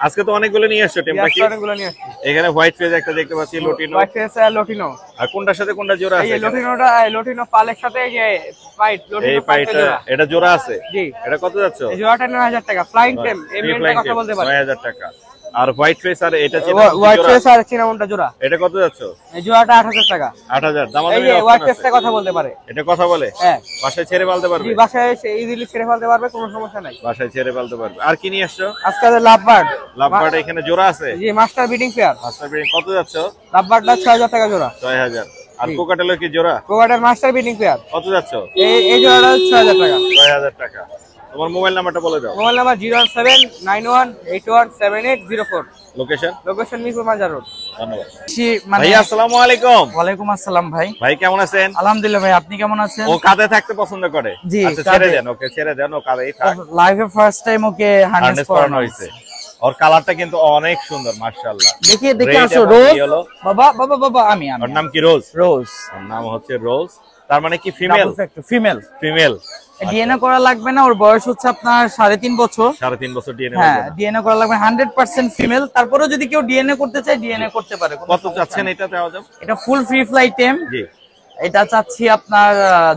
[SPEAKER 1] আজকে তো অনেকগুলো নিয়ে আসছো টেম পাখি।
[SPEAKER 5] অনেকগুলো নিয়ে আসছি।
[SPEAKER 1] এখানে হোয়াইট ফেজ একটা দেখতে পাচ্ছি, লটিনো।
[SPEAKER 5] হোয়াইট ফেস আর লটিনো।
[SPEAKER 1] আর কোনটার সাথে কোনটা জোড়া
[SPEAKER 5] এই
[SPEAKER 1] আছে?
[SPEAKER 5] লটিনো পালের সাথে এই যে পাইট
[SPEAKER 1] এই
[SPEAKER 5] লটিনো
[SPEAKER 1] পাইটা এটা জোড়া আছে।
[SPEAKER 5] জি।
[SPEAKER 1] এটা কত যাচ্ছে?
[SPEAKER 5] এই জোড়াটা 9,000 টাকা। ফ্লাইং টেম, এই মেলটা কথা বলতে পারে।
[SPEAKER 1] 9,000 টাকা। আর হোয়াইট ফেস আর এটা
[SPEAKER 5] হোয়াইট ফেস আর চিনামনটা জোড়া।
[SPEAKER 1] এটা কত যাচ্ছে?
[SPEAKER 5] এই জোড়াটা 8,000 টাকা।
[SPEAKER 1] 8,000। দাম
[SPEAKER 5] এই যে হোয়াইট ফেসটা কথা বলতে পারে।
[SPEAKER 1] এটা কথা বলে?
[SPEAKER 5] হ্যাঁ।
[SPEAKER 1] বাসায় ছেড়ে ফেলতে পারবে?
[SPEAKER 5] জি, বাসায় ইজিলি ছেড়ে ফেলতে পারবে, কোনো সমস্যা নাই।
[SPEAKER 1] বাসায় ছেড়ে ফেলতে পারবে। আর কি নিয়ে আসছো?
[SPEAKER 5] আজকে লাভবার্ড।
[SPEAKER 1] লাভবার্ড এখানে জোড়া আছে?
[SPEAKER 5] জি, master breeding pair.
[SPEAKER 1] Master breeding কত যাচ্ছে?
[SPEAKER 5] লাভবার্ডটা 6,000 টাকা জোড়া।
[SPEAKER 1] 6,000। আর কোকাটেলের কি জোড়া?
[SPEAKER 5] কোকাটেল মাস্টার ব্রিডিং পেয়ার
[SPEAKER 1] কত যাচ্ছে?
[SPEAKER 5] এই জোড়াটা 6,000 টাকা।
[SPEAKER 1] 6,000 টাকা। তোমার মোবাইল নাম্বারটা বলে দাও।
[SPEAKER 5] Mobile number 01791817804।
[SPEAKER 1] Location?
[SPEAKER 5] Location Mirpur মাজার রোড।
[SPEAKER 1] ধন্যবাদ
[SPEAKER 3] মানে
[SPEAKER 1] ভাই। আসসালামু আলাইকুম।
[SPEAKER 3] ওয়ালাইকুম আসসালাম ভাই।
[SPEAKER 1] ভাই কেমন আছেন?
[SPEAKER 3] আলহামদুলিল্লাহ ভাই, আপনি কেমন আছেন?
[SPEAKER 1] ও কাঁধে থাকতে পছন্দ করে?
[SPEAKER 3] জি,
[SPEAKER 1] আচ্ছা ছেড়ে দেন, ওকে ছেড়ে দেন, ও কাঁধেই থাক।
[SPEAKER 3] লাইভে ফার্স্ট টাইম ওকে হার্নেস করানো
[SPEAKER 1] হয়েছে। ওর কালারটা কিন্তু অনেক সুন্দর মাশাআল্লাহ।
[SPEAKER 3] দেখে আসো। রোজ বাবা বাবা বাবা আমি
[SPEAKER 1] ওর নাম কি? রোজ।
[SPEAKER 3] রোজ
[SPEAKER 1] ওর নাম হচ্ছে রোজ। তার মানে কি ফিমেল?
[SPEAKER 3] ফিমেল।
[SPEAKER 1] ফিমেল।
[SPEAKER 3] ডিএনএ করা লাগবে না, ওর বয়স হচ্ছে আপনার 3.5 বছর।
[SPEAKER 1] 3.5 বছর ডিএনএ।
[SPEAKER 3] হ্যাঁ, ডিএনএ করা লাগবে 100% ফিমেল। তারপরেও যদি কেউ ডিএনএ করতে চায় ডিএনএ করতে পারে।
[SPEAKER 1] কত চাচ্ছেন এটা দেওয়া যাবে?
[SPEAKER 3] এটা ফুল ফ্রি ফ্লাই টেম।
[SPEAKER 1] জি।
[SPEAKER 3] এটা চাচ্ছি আপনার,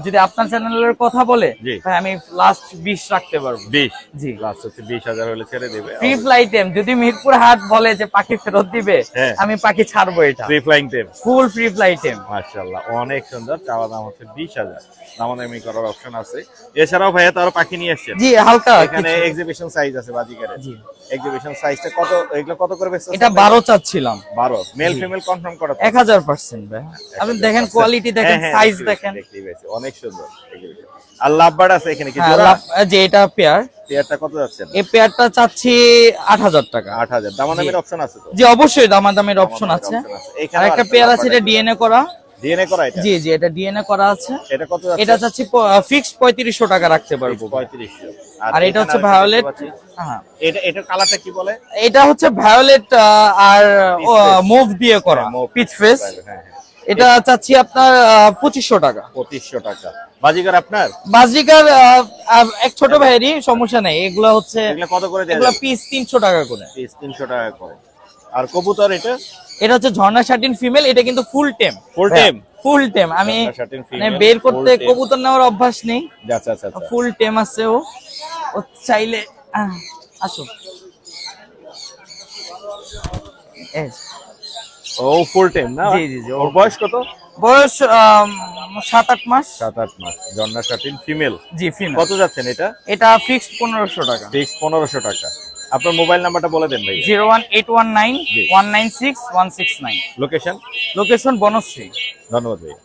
[SPEAKER 3] যদি আপনার চ্যানেলের কথা বলে
[SPEAKER 1] জি।
[SPEAKER 3] ভাই আমি লাস্ট 20 রাখতে পারবো।
[SPEAKER 1] 20?
[SPEAKER 3] জি।
[SPEAKER 1] লাস্ট হচ্ছে 20,000 হলে ছেড়ে দেবে।
[SPEAKER 3] ফ্রি ফ্লাই টেম। যদি মিরপুর হাট বলে যে পাখি ফেরত দিবে,
[SPEAKER 1] হ্যাঁ।
[SPEAKER 3] আমি পাখি ছাড়বো। এটা
[SPEAKER 1] free flying tame.
[SPEAKER 3] Full free fly টেম।
[SPEAKER 1] মাশাআল্লাহ অনেক সুন্দর। চাওয়া দাম হচ্ছে 20,000। দামাদামি করার অপশন আছে। এছাড়াও ভাইয়া তার পাখি নিয়ে আসছেন?
[SPEAKER 3] জি, হালকা
[SPEAKER 1] এখানে এক্সিবিশন সাইজ আছে বাজিকারের।
[SPEAKER 3] জি।
[SPEAKER 1] এক্সিবিশন সাইজটা কত? এগুলো কত করে বেচছেন?
[SPEAKER 3] এটা 12 চাচ্ছিলাম।
[SPEAKER 1] 12। মেল ফিমেল কনফার্ম করা?
[SPEAKER 3] 1000% ভাই। আপনি দেখেন কোয়ালিটি, দেখেন সাইজ, দেখেন।
[SPEAKER 1] দেখতেই পাচ্ছি অনেক সুন্দর। আর লাভবার্ড আছে এখানে কি জোড়া?
[SPEAKER 3] যে এটা পেয়ার।
[SPEAKER 1] পেয়ারটা কত যাচ্ছে?
[SPEAKER 3] এই পেয়ারটা চাচ্ছি 8,000 টাকা।
[SPEAKER 1] 8,000। দামাদামির অপশন আছে তো?
[SPEAKER 3] জি, অবশ্যই দামাদামির অপশন আছে।
[SPEAKER 1] এখানে
[SPEAKER 3] আর একটা পেয়ার আছে, এটা ডিএনএ করা।
[SPEAKER 1] ডিএনএ করা এটা?
[SPEAKER 3] জি জি, এটা ডিএনএ করা আছে।
[SPEAKER 1] এটা কত যাচ্ছে?
[SPEAKER 3] এটা চাচ্ছি ফিক্সড 3500 টাকা রাখতে পারবো।
[SPEAKER 1] 3500।
[SPEAKER 3] আর এটা হচ্ছে ভায়োলেট। হ্যাঁ,
[SPEAKER 1] এটা কালারটা কি বলে?
[SPEAKER 3] এটা হচ্ছে ভায়োলেট আর মুভ দিয়ে করা পিচ ফেস। এটা চাচ্ছি আপনার 2500 টাকা।
[SPEAKER 1] 2500 টাকা। বাজিকার আপনার?
[SPEAKER 3] বাজিকার এক ছোট ভাইয়েরই, সমস্যা নেই। এগুলো হচ্ছে
[SPEAKER 1] এগুলো কত করে দেয়া?
[SPEAKER 3] এগুলো পিস 300 টাকা করে।
[SPEAKER 1] পিস 300 টাকা করে। আর কবুতর এটা?
[SPEAKER 3] এটা হচ্ছে ঝর্ণা শাটিন ফিমেল। এটা কিন্তু ফুল টেম।
[SPEAKER 1] ফুল টেম?
[SPEAKER 3] ফুল টেম। আমি মানে বের করতে কবুতর নেওয়ার অভ্যাস নেই।
[SPEAKER 1] আচ্ছা আচ্ছা আচ্ছা।
[SPEAKER 3] ফুল টেম আছে। ও চাইলে আসো।
[SPEAKER 1] ও ফুল টেম না?
[SPEAKER 3] জি জি জি।
[SPEAKER 1] ওর বয়স কত?
[SPEAKER 3] বয়স 7-8 মাস।
[SPEAKER 1] 7-8 মাস। জন্না শাটিন ফিমেল।
[SPEAKER 3] জি, ফিমেল।
[SPEAKER 1] কত যাচ্ছেন এটা?
[SPEAKER 3] এটা ফিক্সড 1500 টাকা।
[SPEAKER 1] ফিক্স 1500 টাকা। আপনার মোবাইল নাম্বারটা বলে দেন ভাই।
[SPEAKER 3] 01819196169।
[SPEAKER 1] লোকেশন?
[SPEAKER 3] লোকেশন বনশ্রী।
[SPEAKER 1] ধন্যবাদ ভাই।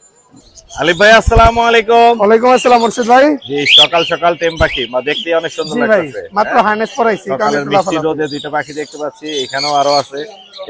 [SPEAKER 1] আলিফ ভাই আসসালামু আলাইকুম।
[SPEAKER 5] ওয়ালাইকুম আসসালাম মুর্শিদ ভাই।
[SPEAKER 1] জি, সকাল সকাল টেম পাখি মা দেখতে অনেক সুন্দর লাগছে।
[SPEAKER 5] মাত্র হার্নেস করাইছি।
[SPEAKER 1] সকালের মিষ্টি রোদে দুইটা পাখি দেখতে পাচ্ছি। এখানেও আরো আছে।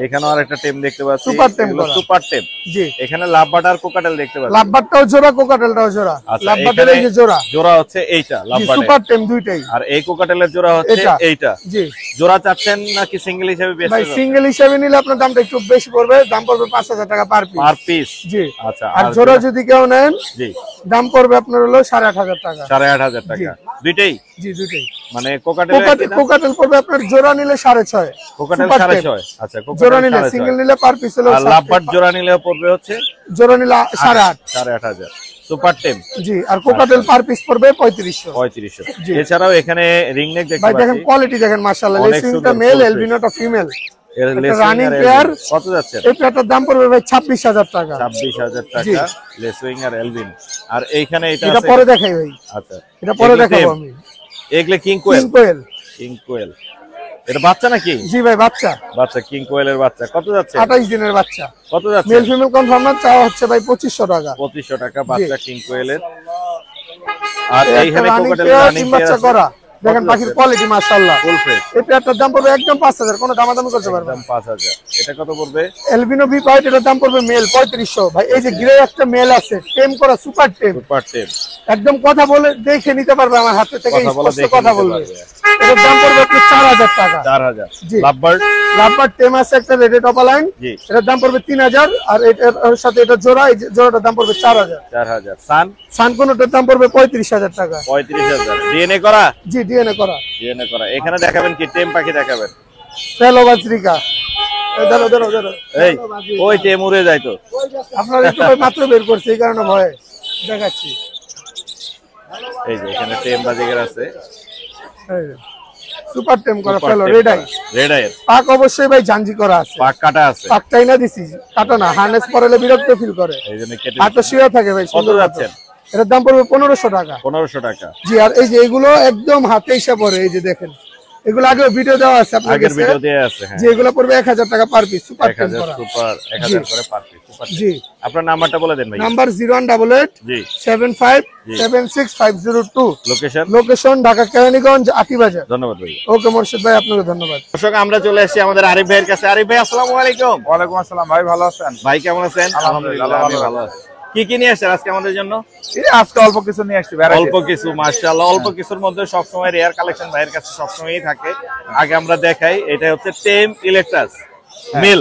[SPEAKER 1] এখানেও আরেকটা টেম দেখতে পাচ্ছি।
[SPEAKER 5] সুপার টেম করা।
[SPEAKER 1] সুপার টেম।
[SPEAKER 5] জি।
[SPEAKER 1] এখানে লাভবার্ড আর কোকাটেল দেখতে পাচ্ছি।
[SPEAKER 5] লাভবার্ডটাও জোড়া, কোকাটেলটাও জোড়া।
[SPEAKER 1] আচ্ছা,
[SPEAKER 5] লাভবার্ডের এই যে জোড়া।
[SPEAKER 1] জোড়া হচ্ছে এইটা লাভবার্ড।
[SPEAKER 5] সুপার টেম দুইটাই।
[SPEAKER 1] আর এই কোকাটেলের জোড়া হচ্ছে এইটা।
[SPEAKER 5] জি।
[SPEAKER 1] জোড়া চাচ্ছেন নাকি সিঙ্গেল হিসেবে বেচতে?
[SPEAKER 5] ভাই সিঙ্গেল হিসেবে নিলে আপনার দামটা একটু বেশি পড়বে। দাম পড়বে 5000 টাকা পার পিস।
[SPEAKER 1] Per piece?
[SPEAKER 5] জি।
[SPEAKER 1] আচ্ছা।
[SPEAKER 5] আর জোড়া যদি কেউ নেন,
[SPEAKER 1] জি,
[SPEAKER 5] দাম পড়বে আপনার হলো 8500 টাকা।
[SPEAKER 1] 8500 টাকা। দুইটাই?
[SPEAKER 5] জি, দুইটাই।
[SPEAKER 1] মানে কোকাটেল
[SPEAKER 5] কোকাটেল পড়বে আপনার জোড়া নিলে 6.5।
[SPEAKER 1] কোকাটেল 6.5। আচ্ছা,
[SPEAKER 5] জোড়া নিলে সিঙ্গেল নিলে পার পিস হলো।
[SPEAKER 1] আর লাভবার্ড জোড়া নিলে পড়বে হচ্ছে?
[SPEAKER 5] জোড়া নিলে 8.5।
[SPEAKER 1] 8500 সুপার টেম।
[SPEAKER 5] জি। আর কোকাটেল পার পিস পড়বে 3500।
[SPEAKER 1] 3500। এছাড়াও এখানে রিং নেক দেখতে
[SPEAKER 5] ভাই
[SPEAKER 1] পাচ্ছি।
[SPEAKER 5] দেখেন কোয়ালিটি দেখেন মাশাআল্লাহ। লেসিংটা মেল, এলবিনোটা ফিমেল।
[SPEAKER 1] Running pair. কত যাচ্ছে?
[SPEAKER 5] এই পেয়ারটার দাম পড়বে ভাই 26000 টাকা।
[SPEAKER 1] 26000 টাকা। লেসুইং আর এলবিন। আর এইখানে এটা
[SPEAKER 5] এটা পরে দেখাই ভাই।
[SPEAKER 1] আচ্ছা,
[SPEAKER 5] এটা পরে দেখাবো আমি।
[SPEAKER 1] এগুলা কিং কোয়েল?
[SPEAKER 5] কিং কোয়েল।
[SPEAKER 1] কিং কোয়েল। এটা বাচ্চা নাকি?
[SPEAKER 5] জি ভাই, বাচ্চা।
[SPEAKER 1] বাচ্চা কিং কোয়েলের বাচ্চা। কত যাচ্ছে?
[SPEAKER 5] 28 দিনের বাচ্চা।
[SPEAKER 1] কত যাচ্ছে?
[SPEAKER 5] মেল ফিমেল কনফার্ম না, চাওয়া হচ্ছে ভাই 2500 টাকা।
[SPEAKER 1] 2500 টাকা বাচ্চা কিং কোয়েলের। আর এইখানে কোকাটেল রানিং
[SPEAKER 5] বাচ্চা করা
[SPEAKER 11] দেখেন পাখির কোয়ালিটি মাশাআল্লাহ
[SPEAKER 1] ফুল ফ্রেশ।
[SPEAKER 11] এই পেয়ারটার দাম পড়বে একদম 5000, কোনো দামাদামি করতে পারবেন
[SPEAKER 1] দাম 5000। এটা কত পড়বে?
[SPEAKER 11] এলবিনো বি হোয়াইট, এটার দাম পড়বে মেল 3500। ভাই এই যে গ্রে একটা মেল আছে, টেম করা সুপার টেম,
[SPEAKER 1] সুপার টেপ,
[SPEAKER 11] একদম কথা বলে দেখে নিতে পারবে আমার হাতে থেকে,
[SPEAKER 1] কথা বলে
[SPEAKER 11] স্পষ্ট
[SPEAKER 1] দেখে
[SPEAKER 11] কথা
[SPEAKER 1] নিতে
[SPEAKER 11] বলবে।
[SPEAKER 1] পারবে।
[SPEAKER 11] এটার দাম পড়বে আপনার 4000 টাকা।
[SPEAKER 1] 4000।
[SPEAKER 11] জি।
[SPEAKER 1] লাভবার্ড,
[SPEAKER 11] রাবার টেম আছে একটা রেডেড অপালাইন,
[SPEAKER 1] জি।
[SPEAKER 11] এটার দাম পড়বে 3000, আর এটার সাথে এটা জোড়া, এই জোড়াটার দাম পড়বে 4000।
[SPEAKER 1] 4000। সান,
[SPEAKER 11] সানকোনোটার দাম পড়বে 35000 টাকা।
[SPEAKER 1] 35000। ডিএনএ করা?
[SPEAKER 11] জি, ডিএনএ করা।
[SPEAKER 1] ডিএনএ করা। এখানে দেখাবেন কি টেম পাখি দেখাবেন?
[SPEAKER 11] ফেলো বাজরিকা, ধরো ধরো ধরো,
[SPEAKER 1] এই ওই টেম উড়ে যায় তো।
[SPEAKER 11] আপনারা একটু মাত্র বের করছে এই কারণে ভয় দেখাচ্ছি।
[SPEAKER 1] এই যে এখানে টেম বাজিগার আছে,
[SPEAKER 11] সুপার টেম করা
[SPEAKER 1] সুপার
[SPEAKER 11] ফেলো
[SPEAKER 1] টেম
[SPEAKER 11] রেড আই।
[SPEAKER 1] করা। রেড আই
[SPEAKER 11] পাক অবশ্যই ভাই জাঞ্জি করা আছে,
[SPEAKER 1] পাক কাটা আছে,
[SPEAKER 11] পাকটাই না দিছি, কাটো না, হার্নেস পরালে বিরক্ত ফিল করে,
[SPEAKER 1] এইজন্য কেটে
[SPEAKER 11] হাতে শুয়ে থাকে ভাই।
[SPEAKER 1] কত
[SPEAKER 11] সুন্দর
[SPEAKER 1] যাচ্ছেন?
[SPEAKER 11] এটার দাম পড়বে 1500 টাকা।
[SPEAKER 1] 1500 টাকা।
[SPEAKER 11] জি, আর এই যে এগুলো একদম হাতে হিসাব পড়ে, এই যে দেখেন এগুলো আগে ভিডিও দেওয়া আছে আপনার
[SPEAKER 1] আগের
[SPEAKER 11] কাছে,
[SPEAKER 1] ভিডিও দেয়া আছে। হ্যাঁ,
[SPEAKER 11] যে এগুলো পড়বে 1000 টাকা পার পিস, সুপার টেম
[SPEAKER 1] 1000
[SPEAKER 11] করা।
[SPEAKER 1] সুপার, 1000 করে পার পিস সুপার।
[SPEAKER 11] জি,
[SPEAKER 1] আপনার নাম্বারটা বলে দেন ভাই।
[SPEAKER 11] নাম্বার 0188
[SPEAKER 1] জি।
[SPEAKER 11] 75 76502।
[SPEAKER 1] লোকেশন?
[SPEAKER 11] লোকেশন ঢাকা কেরানীগঞ্জ আটিবাজার।
[SPEAKER 1] ধন্যবাদ ভাই।
[SPEAKER 11] ওকে মোর্শেদ ভাই, আপনাকে ধন্যবাদ।
[SPEAKER 1] দর্শক আমরা চলে এসেছি আমাদের আরিফ ভাইয়ের কাছে। আরিফ ভাই আসসালামু আলাইকুম।
[SPEAKER 5] ওয়ালাইকুম আসসালাম ভাই, ভালো আছেন?
[SPEAKER 1] ভাই কেমন আছেন? আলহামদুলিল্লাহ আমি ভালো আছি। কি কি নিয়ে আসছেন আজকে আমাদের জন্য?
[SPEAKER 5] এই আজকে অল্প কিছু নিয়ে আসছি,
[SPEAKER 1] অল্প কিছু, মাশাআল্লাহ। অল্প কিছুর মধ্যে সবসময় রেয়ার কালেকশন ভাইয়ের কাছে সবসময়ই থাকে। আগে আমরা দেখাই, এটা হচ্ছে টেম ইলেকট্রাস মিল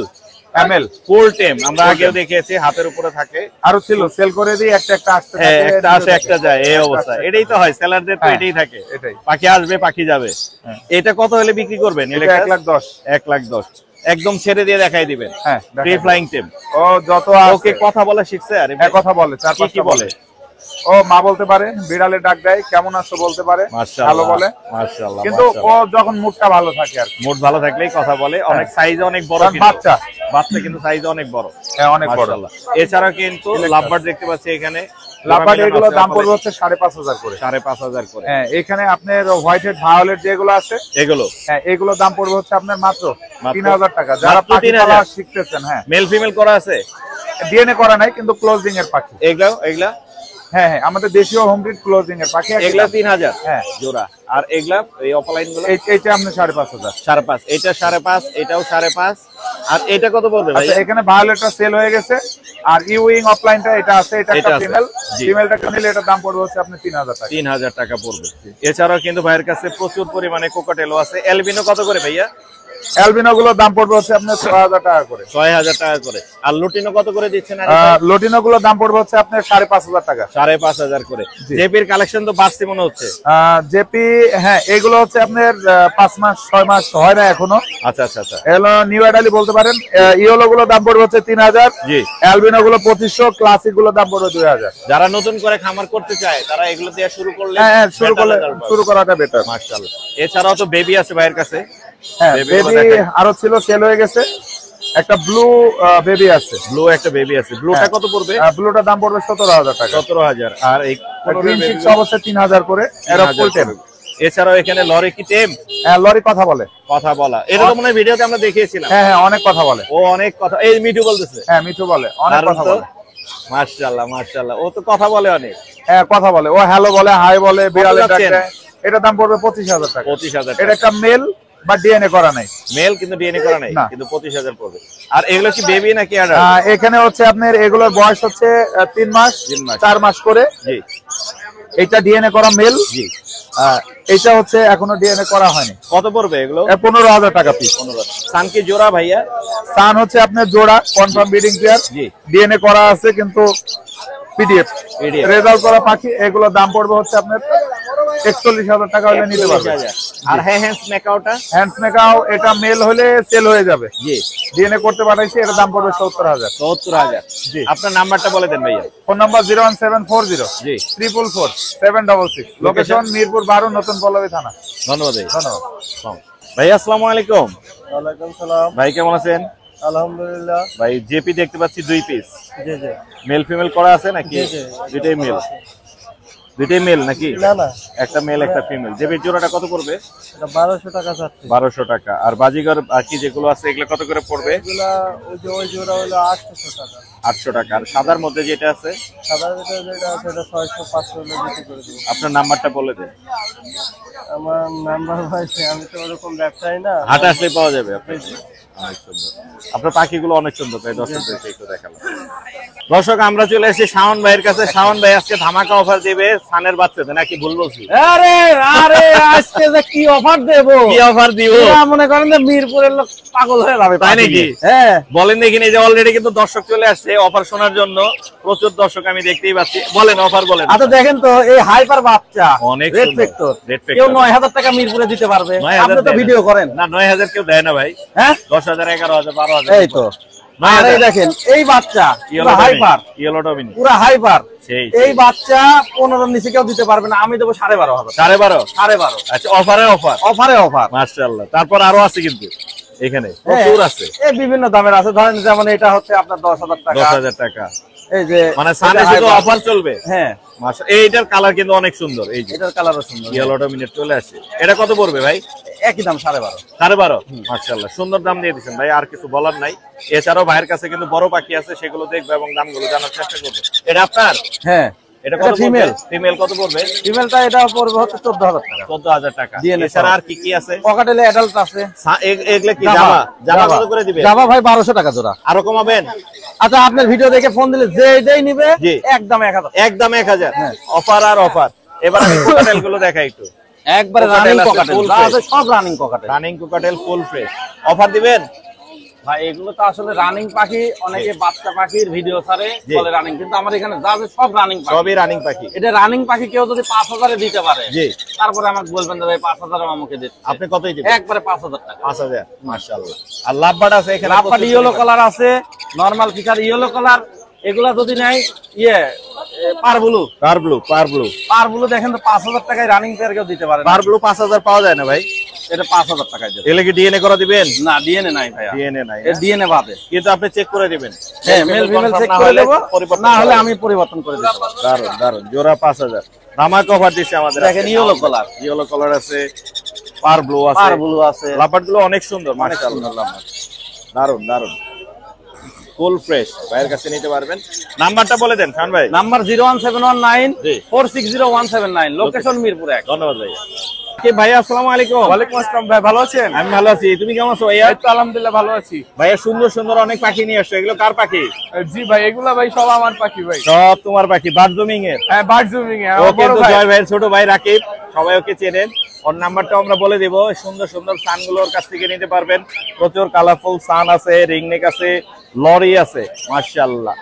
[SPEAKER 5] এমএল
[SPEAKER 1] ফুল টেম। আমরা আগেও দেখিয়েছি, হাতের উপরে থাকে।
[SPEAKER 5] আরো ছিল, সেল করে দিই, একটা একটা আসতে
[SPEAKER 1] হ্যাঁ,
[SPEAKER 5] থাকে,
[SPEAKER 1] একটা আসে একটা যায়, এই অবস্থা। এটাই তো হয়, সেলারদের তো
[SPEAKER 5] হ্যাঁ,
[SPEAKER 1] এটাই থাকে।
[SPEAKER 5] এটাই।
[SPEAKER 1] পাখি আসবে, পাখি যাবে। এটা কত হলে বিক্রি করবেন?
[SPEAKER 5] এটা 1,10,000।
[SPEAKER 1] 1,10,000 একদম ছেড়ে দিয়ে দেখাই দিবেন।
[SPEAKER 5] হ্যাঁ,
[SPEAKER 1] ফ্রি ফ্লাইং টেম।
[SPEAKER 5] ও যত
[SPEAKER 1] ওকে কথা বলা শিখছে? আরে
[SPEAKER 5] এক কথা বলে, চার
[SPEAKER 1] কি
[SPEAKER 5] পাঁচটা
[SPEAKER 1] বলে?
[SPEAKER 5] ও মা বলতে পারে, বিড়ালে ডাক দেয়, কেমন আছো বলতে পারে, ভালো বলে।
[SPEAKER 1] মাশাআল্লাহ।
[SPEAKER 5] কিন্তু ও যখন মুডটা ভালো থাকে আর কি।
[SPEAKER 1] মুড ভালো থাকলেই কথা বলে। অনেক সাইজ অনেক বড়,
[SPEAKER 5] কারণ
[SPEAKER 1] কিন্তু
[SPEAKER 5] বাচ্চা
[SPEAKER 1] বাচ্চা কিন্তু সাইজ অনেক বড়।
[SPEAKER 5] হ্যাঁ, অনেক বড়।
[SPEAKER 1] মাশাআল্লাহ। এছাড়া কিন্তু লাভবার্ড দেখতে পাচ্ছি এখানে।
[SPEAKER 5] লাভবার্ড এগুলো দাম পড়বে হচ্ছে 5,500 করে।
[SPEAKER 1] 5,500 করে।
[SPEAKER 5] হ্যাঁ, এখানে আপনার হোয়াইট হেড ভায়োলেট যেগুলো আছে
[SPEAKER 1] এগুলো,
[SPEAKER 5] হ্যাঁ, এগুলো দাম পড়বে হচ্ছে আপনার মাত্র
[SPEAKER 1] মাত্র
[SPEAKER 5] 3,000 টাকা। যারা
[SPEAKER 1] মাত্র
[SPEAKER 5] পাখি
[SPEAKER 1] 3,000
[SPEAKER 5] পালা শিখতেছেন, হ্যাঁ,
[SPEAKER 1] মেল ফিমেল করা আছে?
[SPEAKER 5] ডিএনএ করা নাই, কিন্তু ক্লোজিং এর পাখি।
[SPEAKER 1] এগুলা
[SPEAKER 5] হ্যাঁ হ্যাঁ, আমাদের দেশীয় হোম ব্রিড ক্লোজিং এর পাখি।
[SPEAKER 1] এগুলা 3,000
[SPEAKER 5] হ্যাঁ
[SPEAKER 1] জোড়া। আর এগুলা এই অফলাইন গুলো?
[SPEAKER 5] এইটা আপনার 5,500।
[SPEAKER 1] 5.5। এটা 5.5, এটাও 5.5। আর এটা কত পড়বে ভাই?
[SPEAKER 5] আচ্ছা, এখানে ভায়োলেটটা সেল হয়ে গেছে, আর ইউইং অফলাইনটা এটা আছে, এটা একটা
[SPEAKER 1] এটা আছে।
[SPEAKER 5] ফিমেল।
[SPEAKER 1] জি।
[SPEAKER 5] ফিমেলটা নিলে এটার দাম পড়বে হচ্ছে আপনি 3,000 টাকা।
[SPEAKER 1] 3,000 টাকা পড়বে। এছাড়াও কিন্তু ভাইয়ের কাছে প্রচুর পরিমাণে কোকাটেলও আছে। এলবিনো কত করে ভাইয়া?
[SPEAKER 5] অ্যালবিনো গুলোর দাম পড়বে হচ্ছে আপনার 6,000 টাকা করে।
[SPEAKER 1] 6,000 টাকা করে। আর লুটিনো কত করে দিচ্ছেন?
[SPEAKER 5] লটিনো গুলোর দাম পড়বে হচ্ছে আপনার 5,500 টাকা।
[SPEAKER 1] 5,500 করে। জেপির কালেকশন তো বাড়ছে মনে হচ্ছে।
[SPEAKER 5] জেপি, হ্যাঁ, এগুলো হচ্ছে আপনার 5 মাস 6 মাস হয় না এখনো।
[SPEAKER 1] আচ্ছা আচ্ছা আচ্ছা।
[SPEAKER 5] এগুলো নিউ অ্যাডালি বলতে পারেন। ইয়েলো গুলো দাম পড়বে হচ্ছে 3,000।
[SPEAKER 1] জি।
[SPEAKER 5] অ্যালবিনো গুলো 2500, ক্লাসিক গুলো দাম পড়বে 2,000।
[SPEAKER 1] যারা নতুন করে খামার করতে চায় তারা এগুলো দিয়ে শুরু করলে
[SPEAKER 5] হ্যাঁ, শুরু করাটা বেটার।
[SPEAKER 1] মাশাআল্লাহ। এছাড়াও তো বেবি আছে ভাইয়ের কাছে।
[SPEAKER 5] হ্যাঁ,
[SPEAKER 1] Baby
[SPEAKER 5] বেবি
[SPEAKER 1] গুলো দেখাই।
[SPEAKER 5] আরো ছিল, সেল হয়ে গেছে। একটা ব্লু বেবি আছে।
[SPEAKER 1] ব্লু একটা বেবি আছে। ব্লুটা কত পড়বে?
[SPEAKER 5] ব্লুটার দাম পড়বে 17,000 টাকা।
[SPEAKER 1] 17,000। আর এই
[SPEAKER 5] গ্রিন চিক্স অবশ্যই 3,000 করে। এরা ফুল টেম।
[SPEAKER 1] এছাড়াও এখানে লরি কি টেম?
[SPEAKER 5] হ্যাঁ, লরি কথা বলে।
[SPEAKER 1] কথা বলা, এটা তো মনে হয় ভিডিওতে আমরা দেখিয়েছিলাম।
[SPEAKER 5] হ্যাঁ হ্যাঁ, অনেক কথা বলে।
[SPEAKER 1] ও অনেক কথা, এই মিঠু বলতেছে।
[SPEAKER 5] হ্যাঁ, মিঠু বলে, অনেক কথা বলে।
[SPEAKER 1] মাশাআল্লাহ মাশাআল্লাহ, ও তো কথা বলে অনেক।
[SPEAKER 5] হ্যাঁ, কথা বলে। ও হ্যালো বলে, হাই বলে, বিড়ালে ডাক
[SPEAKER 1] যাচ্ছেন?
[SPEAKER 5] দেয়। এটা দাম পড়বে 25,000 টাকা।
[SPEAKER 1] 25,000
[SPEAKER 5] এটা একটা মেল, বা ডিএনএ করা নাই।
[SPEAKER 1] মেল কিন্তু ডিএনএ করা নাই,
[SPEAKER 5] না।
[SPEAKER 1] কিন্তু 25,000 পড়বে। আর এগুলো কি বেবি নাকি অ্যাডাল্ট?
[SPEAKER 5] এখানে হচ্ছে আপনার এগুলোর বয়স হচ্ছে 3 মাস 4 মাস করে।
[SPEAKER 1] জি।
[SPEAKER 5] এটা ডিএনএ করা মেল।
[SPEAKER 1] জি।
[SPEAKER 5] এটা হচ্ছে এখনো ডিএনএ করা হয়নি।
[SPEAKER 1] কত পড়বে এগুলো?
[SPEAKER 5] 15,000 টাকা পিস।
[SPEAKER 1] 15,000। সান কি জোড়া ভাইয়া?
[SPEAKER 5] সান হচ্ছে আপনার জোড়া, কনফার্ম ব্রিডিং পেয়ার।
[SPEAKER 1] জি।
[SPEAKER 5] ডিএনএ করা আছে, কিন্তু পিডিএফ রেজাল্ট করা পাখি। এগুলোর দাম পড়বে হচ্ছে আপনার 41,000 টাকা হলে নিতে পারবে।
[SPEAKER 1] আর হ্যান্ডস মেকাওটা?
[SPEAKER 5] হ্যান্ডস মেকাও এটা মেল হলে সেল হয়ে যাবে।
[SPEAKER 1] জি।
[SPEAKER 5] ডিএনএ করতে পাঠাইছি, এর দাম পড়বে 70,000।
[SPEAKER 1] 70,000।
[SPEAKER 5] জি।
[SPEAKER 1] আপনার নাম্বারটা বলে দেন ভাইয়া।
[SPEAKER 5] ফোন নাম্বার 01740
[SPEAKER 1] জি
[SPEAKER 5] 444 766। লোকেশন মিরপুর 12, নতুন পল্লবী থানা।
[SPEAKER 1] ধন্যবাদ ভাই।
[SPEAKER 5] ধন্যবাদ
[SPEAKER 1] ভাই। আসসালামু আলাইকুম।
[SPEAKER 11] ওয়ালাইকুম সালাম।
[SPEAKER 1] ভাই কেমন আছেন?
[SPEAKER 11] আলহামদুলিল্লাহ।
[SPEAKER 1] ভাই জেপি দেখতে পাচ্ছি 2 পিস।
[SPEAKER 11] জি জি।
[SPEAKER 1] মেল ফিমেল করা আছে নাকি? দুইটাই মেল। দুইটাই মেল নাকি?
[SPEAKER 11] না না,
[SPEAKER 1] একটা মেল একটা ফিমেল। জেবির জোড়াটা কত পড়বে?
[SPEAKER 11] এটা 1200 টাকা যাচ্ছে।
[SPEAKER 1] 1200 টাকা। আর বাজিগর বাকি যেগুলো আছে এগুলো কত করে পড়বে?
[SPEAKER 11] এগুলা ওই জোড়া হলো 800 টাকা।
[SPEAKER 1] 800 টাকা। আর সাদার মধ্যে যেটা আছে?
[SPEAKER 11] সাদা যেটা আছে এটা 600 500 হলে বিক্রি করে দেব।
[SPEAKER 1] আপনার নাম্বারটা বলে দেন।
[SPEAKER 11] আমার নাম্বার ভাই, আমি তো ওরকম ব্যবসায়ী না।
[SPEAKER 1] হাটে আসলে পাওয়া যাবে। আপনি অনেক সুন্দর, আপনার পাখিগুলো অনেক সুন্দর, তাই দর্শকদেরকে একটু দেখালাম। দর্শক আমরা চলে এসেছি শাওন ভাইয়ের কাছে। শাওন ভাই আজকে ধামাকা অফার দিবে সানের বাচ্চাদের, নাকি ভুল বলছি?
[SPEAKER 3] আরে আরে আজকে যে কি অফার দেব,
[SPEAKER 1] কি অফার দিব?
[SPEAKER 3] মনে করেন যে মিরপুরের লোক পাগল হয়ে যাবে।
[SPEAKER 1] তাই নাকি?
[SPEAKER 3] হ্যাঁ
[SPEAKER 1] বলেন দেখিনি যে অলরেডি কিন্তু দর্শক চলে আসছে অফার শোনার জন্য। প্রচুর দর্শক আমি দেখতেই পাচ্ছি। বলেন অফার বলেন।
[SPEAKER 3] আচ্ছা দেখেন তো এই হাইপার বাচ্চা
[SPEAKER 1] অনেক
[SPEAKER 3] রেড
[SPEAKER 1] সুন্দর।
[SPEAKER 3] ফ্যাক্টর,
[SPEAKER 1] রেড
[SPEAKER 3] কেউ
[SPEAKER 1] ফ্যাক্টর
[SPEAKER 3] 9000 টাকা মিরপুরে দিতে পারবে।
[SPEAKER 1] 9000
[SPEAKER 3] আপনি তো
[SPEAKER 1] দেয় না।
[SPEAKER 3] ভিডিও করেন
[SPEAKER 1] না 9000 কেউ দেয় না ভাই।
[SPEAKER 3] হ্যাঁ
[SPEAKER 1] 10,000 11,000 12,000
[SPEAKER 3] এই তো। আর এই দেখেন এই বাচ্চা পুরো হাইপার,
[SPEAKER 1] ইয়েলো ডমিনি
[SPEAKER 3] পুরো হাইপার।
[SPEAKER 1] সেই
[SPEAKER 3] এই বাচ্চা 15 নিচে কেউ দিতে পারবে না, আমি দেবো 12,500।
[SPEAKER 1] 12,500।
[SPEAKER 3] 12,500
[SPEAKER 1] আচ্ছা অফারে অফার,
[SPEAKER 3] অফারে অফার।
[SPEAKER 1] মাশাআল্লাহ। তারপর আরো আছে কিন্তু এখানে প্রচুর আছে।
[SPEAKER 3] এই বিভিন্ন দামের আছে, ধরেন যেমন এটা হচ্ছে আপনার 10,000 টাকা।
[SPEAKER 1] 10,000 টাকা।
[SPEAKER 3] এই যে
[SPEAKER 1] মানে সানে শুধু অফার চলবে।
[SPEAKER 3] হ্যাঁ
[SPEAKER 1] মাশাআল্লাহ। এইটার কালার কিন্তু অনেক সুন্দর। এই যে
[SPEAKER 3] এটার কালারও সুন্দর,
[SPEAKER 1] ইয়েলো ডমিনেট চলে আসে। এটা কত পড়বে ভাই?
[SPEAKER 3] একই দাম 12,500।
[SPEAKER 1] 12,500। মাশাআল্লাহ সুন্দর দাম দিয়ে দিচ্ছেন ভাই, আর কিছু বলার নাই। এছাড়াও ভাইয়ের কাছে কিন্তু বড় পাখি আছে, সেগুলো দেখবো এবং দামগুলো জানার চেষ্টা করবো। এটা আপনার?
[SPEAKER 3] হ্যাঁ
[SPEAKER 1] এটা কত
[SPEAKER 3] ফিমেল।
[SPEAKER 1] ফিমেল কত পড়বে?
[SPEAKER 3] ফিমেলটা এটা পড়বে হচ্ছে 14,000 টাকা।
[SPEAKER 1] 14,000 টাকা।
[SPEAKER 3] DNA
[SPEAKER 1] এছাড়া আর কি কি আছে?
[SPEAKER 3] পকেটেলে অ্যাডাল্ট আছে।
[SPEAKER 1] এগুলা কি জামা? জামা কত করে দিবেন?
[SPEAKER 3] জামা ভাই 1200 টাকা জোড়া।
[SPEAKER 1] আরো কমাবেন?
[SPEAKER 3] আচ্ছা আপনার ভিডিও দেখে ফোন দিলে যেই নিবে
[SPEAKER 1] জি।
[SPEAKER 3] একদম 1000।
[SPEAKER 1] একদম 1000। অফার আর অফার। এবার আমি কোকাটেল গুলো দেখাই একটু।
[SPEAKER 3] একবারে
[SPEAKER 1] কোকাটেল
[SPEAKER 3] রানিং
[SPEAKER 1] আছে,
[SPEAKER 3] কোকাটেল
[SPEAKER 1] full
[SPEAKER 3] যা
[SPEAKER 1] fresh।
[SPEAKER 3] আছে সব running cockatiel.
[SPEAKER 1] Running cockatiel full fresh. Offer দিবেন?
[SPEAKER 3] ভাই এগুলো তো আসলে রানিং পাখি, অনেকে বাচ্চা পাখির ভিডিও ছাড়ে
[SPEAKER 1] জি।
[SPEAKER 3] বলে রানিং, কিন্তু আমার এখানে যা আছে সব রানিং পাখি।
[SPEAKER 1] সবই রানিং পাখি।
[SPEAKER 3] এটা রানিং পাখি কেউ যদি 5,000 এ দিতে পারে,
[SPEAKER 1] জি।
[SPEAKER 3] তারপরে আমাকে বলবেন যে ভাই 5,000 আমাকে দিতে।
[SPEAKER 1] আপনি কতই দিবেন?
[SPEAKER 3] একবারে 5,000 টাকা।
[SPEAKER 1] 5,000। মাশাআল্লাহ। আর লাভবার্ড আছে এখানে?
[SPEAKER 3] লাভবার্ড ইয়েলো কালার আছে, নরমাল ফিচার ইয়েলো কালার। এগুলা যদি নাই পার ব্লু দেখেন তো 5,000 টাকায় রানিং পেয়ার কেউ দিতে পারে না।
[SPEAKER 1] পার ব্লু 5,000 পাওয়া যায় না ভাই?
[SPEAKER 3] এটা 5,000 টাকায় দেবে।
[SPEAKER 1] এগুলো কি ডিএনএ করা দিবেন?
[SPEAKER 3] না ডিএনএ নাই ভাইয়া,
[SPEAKER 1] ডিএনএ নাই।
[SPEAKER 3] এর ডিএনএ বাদে।
[SPEAKER 1] কিন্তু আপনি চেক করে দিবেন?
[SPEAKER 3] হ্যাঁ মেল ফিমেল চেক করে দেব, না হলে আমি পরিবর্তন করে দেব।
[SPEAKER 1] দারুন দারুন। জোড়া 5,000। ধামাকা অফার দিচ্ছে আমাদের।
[SPEAKER 3] দেখেন ইয়েলো কালার,
[SPEAKER 1] ইয়েলো কালার আছে, পার ব্লু আছে,
[SPEAKER 3] পার ব্লু আছে।
[SPEAKER 1] লাভবার্ড গুলো অনেক সুন্দর মাশাআল্লাহ। দারুন দারুন ফুল ফ্রেশ। ভাইয়ের কাছে নিতে পারবেন। নাম্বারটা বলে দেন খান ভাই।
[SPEAKER 3] নাম্বার 01719
[SPEAKER 1] জি।
[SPEAKER 3] 460179, লোকেশন মিরপুর 1।
[SPEAKER 1] ধন্যবাদ ভাই। কে ভাই আসসালামু আলাইকুম।
[SPEAKER 5] ওয়ালাইকুম আসসালাম ভাই, ভালো আছেন?
[SPEAKER 1] আমি ভালো আছি, তুমি কেমন আছো ভাইয়া?
[SPEAKER 5] এই তো আলহামদুলিল্লাহ ভালো আছি।
[SPEAKER 1] ভাইয়া সুন্দর সুন্দর অনেক পাখি নিয়ে আসছো, এগুলো কার পাখি?
[SPEAKER 5] জি ভাই, এগুলা ভাই সব আমার পাখি ভাই।
[SPEAKER 1] সব তোমার পাখি? বার্ডজুমিং এর?
[SPEAKER 5] হ্যাঁ বার্ড জুমিং এ
[SPEAKER 1] ও
[SPEAKER 5] আমার বড়
[SPEAKER 1] কিন্তু
[SPEAKER 5] ভাই।
[SPEAKER 1] জয় ভাইয়ের ছোট ভাই রাকিব, সবাই ওকে চেনেন। ওর নাম্বারটা আমরা বলে দিব। সুন্দর সুন্দর সানগুলোর কাছ থেকে নিতে পারবেন। প্রচুর কালারফুল সান আছে, রিংনেক আছে, লরি আছে মাশাআল্লাহ।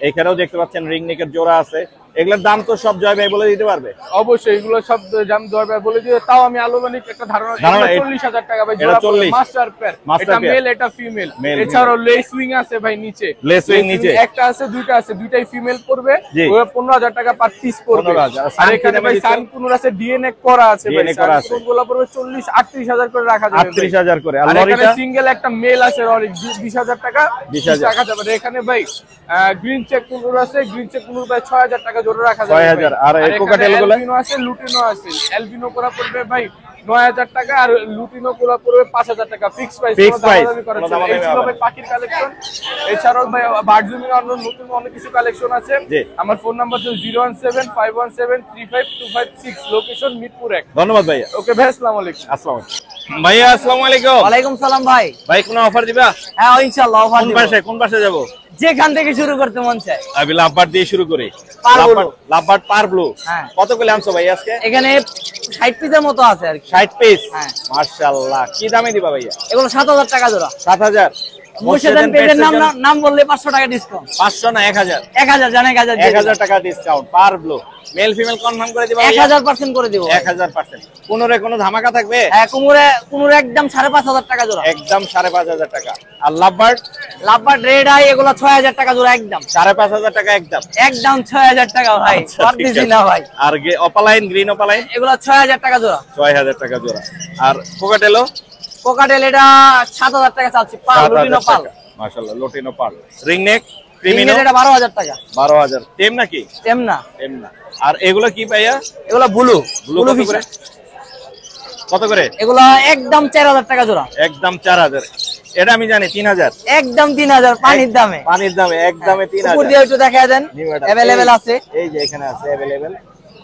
[SPEAKER 1] এখানেও দেখতে পাচ্ছেন রিংনেকের জোড়া আছে। এগুলোর দাম তো সব জয় ভাই বলে দিতে পারবে?
[SPEAKER 5] অবশ্যই এগুলো সব দাম দরবার বলে দিও, তাও আমি আনুমানিক একটা ধারণা দিই। 40,000 টাকা ভাই জোড়া পড়বে, মাস্টার পেয়ার। এটা মেল এটা ফিমেল। এছাড়াও লেস উইং আছে ভাই নিচে।
[SPEAKER 1] লেস উইং নিচে
[SPEAKER 5] একটা আছে, দুইটা আছে, দুইটাই ফিমেল পড়বে। ওটা 15,000 টাকা পার পিস পড়বে।
[SPEAKER 1] 15,000।
[SPEAKER 5] আর এখানে ভাই সানকুনুর আছে, ডিএনএ করা আছে ভাই।
[SPEAKER 1] DNA করা আছে।
[SPEAKER 5] সানকুনুরগুলো পড়বে 40-38,000 করে রাখা যাবে।
[SPEAKER 1] 38,000 করে। আর
[SPEAKER 5] আর এখানে
[SPEAKER 1] লরিটা?
[SPEAKER 5] সিঙ্গেল একটা মেল আছে লরি 20,000 টাকা
[SPEAKER 1] 20,000
[SPEAKER 5] রাখা যাবে। আর এখানে ভাই গ্রিন চেক কুনুর আছে, গ্রিন চেক কুনুর ভাই 6,000 টাকা জোড়া রাখা যাবে।
[SPEAKER 1] 6,000। আর এই কোকাটেল গুলো?
[SPEAKER 5] অ্যালবিনো আছে, লুটিনো আছে। অ্যালবিনো করা পড়বে ভাই 9,000 টাকা, আর লুটিনো করা পড়বে 5,000 টাকা। Fix price.
[SPEAKER 1] Fixed price।
[SPEAKER 5] এই ছিল ভাই পাখির কালেকশন। এছাড়াও ভাই বার্ডজুমিং অন্য নতুন অনেক কিছু কালেকশন আছে।
[SPEAKER 1] জি।
[SPEAKER 5] আমার ফোন নাম্বার হচ্ছে 017-517-35256, লোকেশন মিরপুর 1।
[SPEAKER 1] ধন্যবাদ ভাইয়া।
[SPEAKER 5] ওকে ভাই, আসসালামু আলাইকুম।
[SPEAKER 1] আসসালামু আলাইকুম ভাইয়া। আসসালামু আলাইকুম।
[SPEAKER 9] ওয়ালাইকুম সালাম ভাই।
[SPEAKER 1] ভাই কোনো অফার দিবা?
[SPEAKER 9] হ্যাঁ ইনশাআল্লাহ অফার
[SPEAKER 1] কোন
[SPEAKER 9] দিব।
[SPEAKER 1] পাশে কোন পাশে যাব?
[SPEAKER 9] যেখান থেকে শুরু করতে মন চায়।
[SPEAKER 1] আমি লাভবার্ড দিয়ে শুরু করি।
[SPEAKER 9] পার ব্লু।
[SPEAKER 1] লাভবার্ড পার ব্লু।
[SPEAKER 9] হ্যাঁ।
[SPEAKER 1] কত করে আনছো ভাই আজকে?
[SPEAKER 9] এখানে 60 পিসের মতো আছে আর কি।
[SPEAKER 1] 60 পিস?
[SPEAKER 9] হ্যাঁ।
[SPEAKER 1] মাশাআল্লাহ। কি দামে দিবা ভাইয়া?
[SPEAKER 9] এগুলো 7,000 টাকা জোড়া।
[SPEAKER 1] 7,000।
[SPEAKER 9] মুর্শিদান পেজের নাম বললে 500 টাকা ডিসকাউন্ট।
[SPEAKER 1] 500 না 1,000?
[SPEAKER 9] 1000 জানেন 1000 দিয়ে
[SPEAKER 1] 1,000 টাকা ডিসকাউন্ট পার ব্লু। মেল ফিমেল কনফার্ম করে দিবা?
[SPEAKER 9] 1000% করে দিব।
[SPEAKER 1] 1000%। কোনরে কোনো ধামাকা থাকবে?
[SPEAKER 9] হ্যাঁ কুমুরে একদম 5,500 টাকা জোড়া।
[SPEAKER 1] একদম 5,500 টাকা। আর লাভবার্ড?
[SPEAKER 9] লাভবার্ড রেড আই এগুলো 6,000 টাকা জোড়া একদম।
[SPEAKER 1] 5,500 টাকা একদম?
[SPEAKER 9] একদম 6,000 টাকা ভাই।
[SPEAKER 1] আচ্ছা,
[SPEAKER 9] কর
[SPEAKER 1] ঠিক
[SPEAKER 9] দিছি
[SPEAKER 1] আছে।
[SPEAKER 9] না ভাই।
[SPEAKER 1] আর অপালাইন গ্রিন অপালাইন?
[SPEAKER 9] এগুলো 6,000 টাকা জোড়া।
[SPEAKER 1] 6,000 টাকা জোড়া। আর কোকাটেলো?
[SPEAKER 9] কোকাটেল এটা 7,000 টাকা চাচ্ছি। পাল লুটিনো পাল।
[SPEAKER 1] মাশাআল্লাহ লুটিনো পাল। রিংনেক? ক্রিমিনো
[SPEAKER 9] এটা 12,000 টাকা।
[SPEAKER 1] 12,000 টেম নাকি?
[SPEAKER 9] টেম না।
[SPEAKER 1] টেম না। আর এগুলো কি ভাইয়া?
[SPEAKER 9] এগুলা ব্লু
[SPEAKER 1] ব্লু ফিশার কত করে?
[SPEAKER 9] এগুলা একদম 4,000 টাকা জোড়া।
[SPEAKER 1] একদম 4,000। এটা আমি জানি 3,000।
[SPEAKER 9] একদম 3,000 পানির দামে।
[SPEAKER 1] পানির দামে একদমে 3,000।
[SPEAKER 9] উপর দিয়ে একটু দেখায় দেন। अवेलेबल আছে।
[SPEAKER 1] এই যে এখানে আছে अवेलेबल।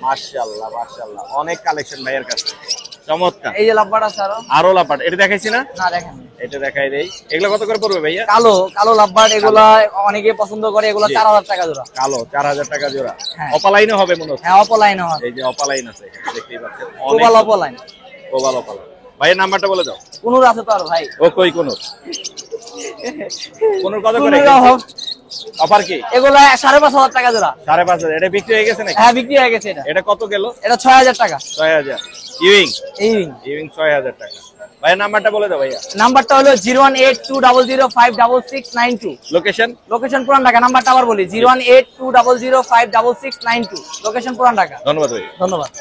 [SPEAKER 1] মাশাআল্লাহ মাশাআল্লাহ অনেক কালেকশন ভাইয়ের কাছে। চমৎকার।
[SPEAKER 9] এই যে লাভবাট আছে
[SPEAKER 1] আরো লাভবাট। এটা দেখাইছি না?
[SPEAKER 9] না দেখেন।
[SPEAKER 1] এটা দেখাই দেই। এগুলো কত করে পড়বে ভাইয়া?
[SPEAKER 9] কালো কালো লাভবাট এগুলা অনেকে পছন্দ করে, এগুলা 4,000 টাকা জোড়া।
[SPEAKER 1] কালো 4,000 টাকা জোড়া। অপালাইনও হবে মনে হচ্ছে।
[SPEAKER 9] হ্যাঁ অপলাইনও হবে।
[SPEAKER 1] এই যে অপালাইন আছে এখানে দেখতেই পাচ্ছেন।
[SPEAKER 9] Oval opaline.
[SPEAKER 1] Oval opaline. ভাইয়ের নাম্বারটা বলে দাও।
[SPEAKER 9] কোনুর আছে তো আর ভাই।
[SPEAKER 1] ও কই কোনুর? কোনুর কত করে? অফার কি?
[SPEAKER 9] এগুলা 5,500 টাকা জোড়া।
[SPEAKER 1] 5,500। এটা বিক্রি হয়ে গেছে নাকি?
[SPEAKER 9] হ্যাঁ বিক্রি হয়ে গেছে এটা।
[SPEAKER 1] এটা কত গেল?
[SPEAKER 9] এটা 6,000 টাকা।
[SPEAKER 1] 6,000। ইউইং
[SPEAKER 9] ইউইং
[SPEAKER 1] 6,000 টাকা। ভাইয়ের নাম্বারটা বলে দাও ভাইয়া।
[SPEAKER 9] নাম্বারটা হলো 01820056692।
[SPEAKER 1] লোকেশন?
[SPEAKER 9] লোকেশন পুরান ঢাকা। নাম্বারটা আবার বলি 01820056692। লোকেশন পুরান ঢাকা।
[SPEAKER 1] ধন্যবাদ ভাই।
[SPEAKER 9] ধন্যবাদ।